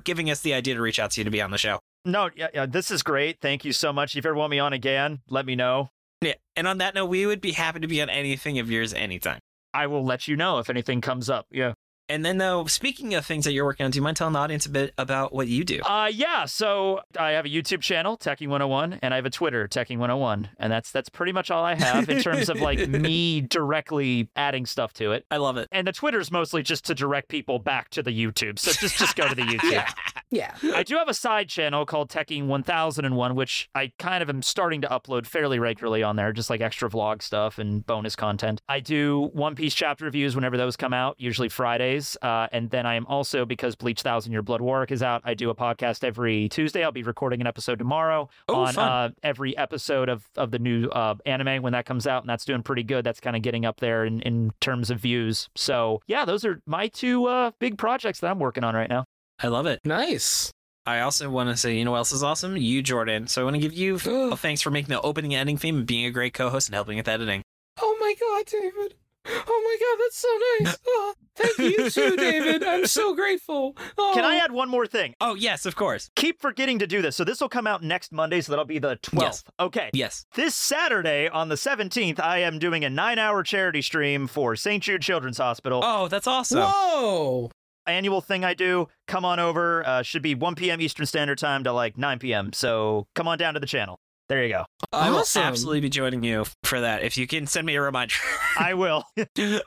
giving us the idea to reach out to you to be on the show. No, yeah, this is great. Thank you so much. If you ever want me on again, let me know. Yeah, and on that note, we would be happy to be on anything of yours anytime. I will let you know if anything comes up, yeah. And then, though, speaking of things that you're working on, do you mind telling the audience a bit about what you do? Yeah, so I have a YouTube channel, Tekking101, and I have a Twitter, Tekking101, and that's pretty much all I have in terms of, like, me directly adding stuff to it. I love it. And the Twitter's mostly just to direct people back to the YouTube, so just go to the YouTube. Yeah. I do have a side channel called Tekking1001, which I kind of am starting to upload fairly regularly on there, just like extra vlog stuff and bonus content. I do One Piece chapter reviews whenever those come out, usually Fridays. And then I am also, because Bleach 1,000 Year Blood War is out, I do a podcast every Tuesday. I'll be recording an episode tomorrow on every episode of the new anime when that comes out, and that's doing pretty good. That's kind of getting up there in terms of views. So yeah, those are my two big projects that I'm working on right now. I love it. Nice. I also want to say, you know what else is awesome? You, Jordan. So I want to give you thanks for making the opening and ending theme and being a great co-host and helping with editing. Oh my God, David. Oh my God, that's so nice. Oh, thank you too, David. I'm so grateful. Oh. Can I add one more thing? Oh, yes, of course. Keep forgetting to do this. So this will come out next Monday, so that'll be the 12th. Yes. Okay. Yes. This Saturday on the 17th, I am doing a 9-hour charity stream for St. Jude Children's Hospital. Oh, that's awesome. Whoa. Annual thing I do. Come on over. Should be 1 p.m. Eastern Standard Time to like 9 p.m. So come on down to the channel. There you go. I will Awesome. absolutely be joining you for that if you can send me a reminder. I will.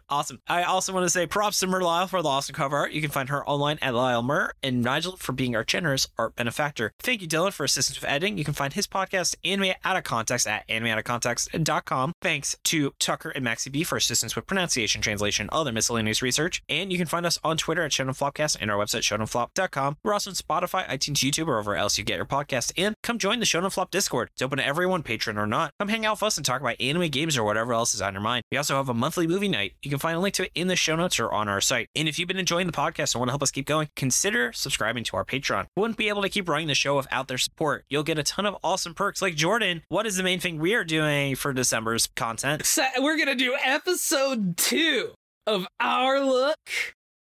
Awesome. I also want to say props to Merliel for the awesome cover art. You can find her online at Lyle Mer, and Nigel for being our generous art benefactor. Thank you, Dylan, for assistance with editing. You can find his podcast, Anime Out of Context, at animeoutofcontext.com. Thanks to Tucker and MaxyBee for assistance with pronunciation, translation, other miscellaneous research. And you can find us on Twitter at ShonenFlopcast and our website, ShonenFlop.com. We're also on Spotify, iTunes, YouTube, or wherever else you get your podcast. And come join the Shonen Flop Discord. It's open to everyone, patron or not. Come hang out with us and talk about anime, games, or whatever else is on your mind. We also have a monthly movie night. You can find a link to it in the show notes or on our site. And if you've been enjoying the podcast and want to help us keep going, consider subscribing to our Patreon. We wouldn't be able to keep running the show without their support. You'll get a ton of awesome perks. Like Jordan, what is the main thing we are doing for December's content? So we're gonna do episode 2 of our look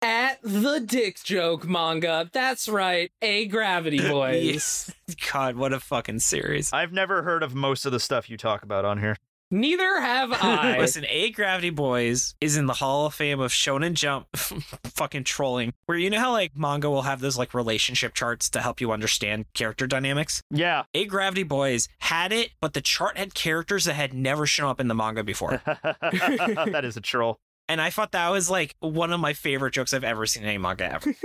at the dick joke manga. That's right, A Gravity Boys. Yes. God, what a fucking series. I've never heard of most of the stuff you talk about on here. Neither have I. Listen, A Gravity Boys is in the Hall of Fame of Shonen Jump fucking trolling, where you know how like manga will have those like relationship charts to help you understand character dynamics? Yeah. A Gravity Boys had it, but the chart had characters that had never shown up in the manga before. That is a troll. And I thought that was like one of my favorite jokes I've ever seen in a manga ever.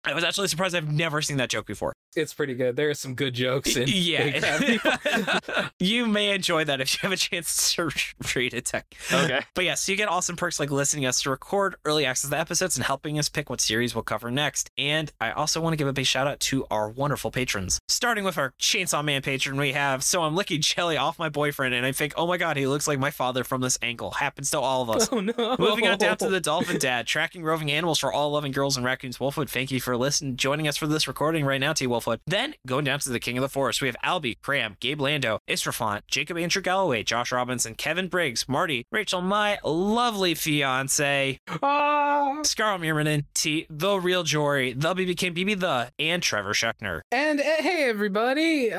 I was actually surprised I've never seen that joke before. It's pretty good. There are some good jokes in A Gravity Yeah. You may enjoy that if you have a chance to read it, Tech. Okay. But yeah, so you get awesome perks like listening to us to record early access to the episodes and helping us pick what series we'll cover next. And I also want to give a big shout out to our wonderful patrons. Starting with our Chainsaw Man patron, we have So I'm Licking Jelly Off My Boyfriend, and I think, oh my god, he looks like my father from this angle. Happens to all of us. Oh no. Moving on down to the Dolphin Dad, tracking roving animals for all loving girls and raccoons. Wolfwood, thank you for listening, joining us for this recording right now, T. Wolfwood. Then going down to the King of the Forest, we have Albie, Cram, Gabe Lando, Israfont, Jacob Andrew Galloway, Josh Robinson, Kevin Briggs, Marty, Rachel, my lovely fiance, Scarlett Mirmanen, T, The Real Jory, The BB King BB The, and Trevor Schechner. And hey everybody,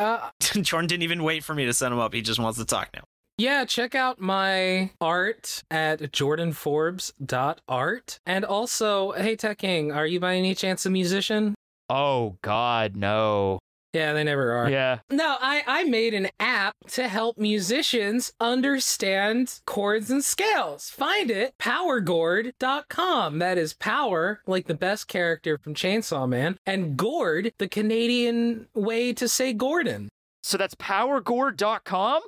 Jordan didn't even wait for me to send him up. He just wants to talk now. yeah, check out my art at jordanforbes.art. And also, hey Tekking, are you by any chance a musician? Oh, God, no. Yeah, they never are. Yeah. No, I made an app to help musicians understand chords and scales. Find it, powergourd.com. That is power, like the best character from Chainsaw Man, and gourd, the Canadian way to say Gordon. So that's powergourd.com?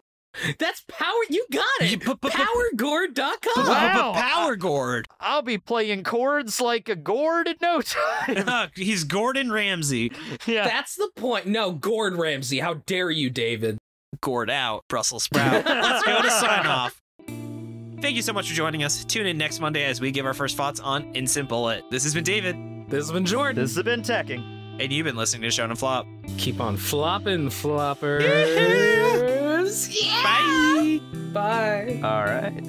That's power. You got it. Powergourd.com. Wow. Power Gord. I'll be playing chords like a gourd in no time. He's Gordon Ramsay. Yeah. That's the point. No, Gord Ramsay. How dare you, David? Gourd out, Brussels sprout. Let's go to sign off. Thank you so much for joining us. Tune in next Monday as we give our first thoughts on Instant Bullet. This has been David. This has been Jordan. This has been Tekking. And you've been listening to Shonen Flop. Keep on flopping, floppers. Bye. Bye. All right.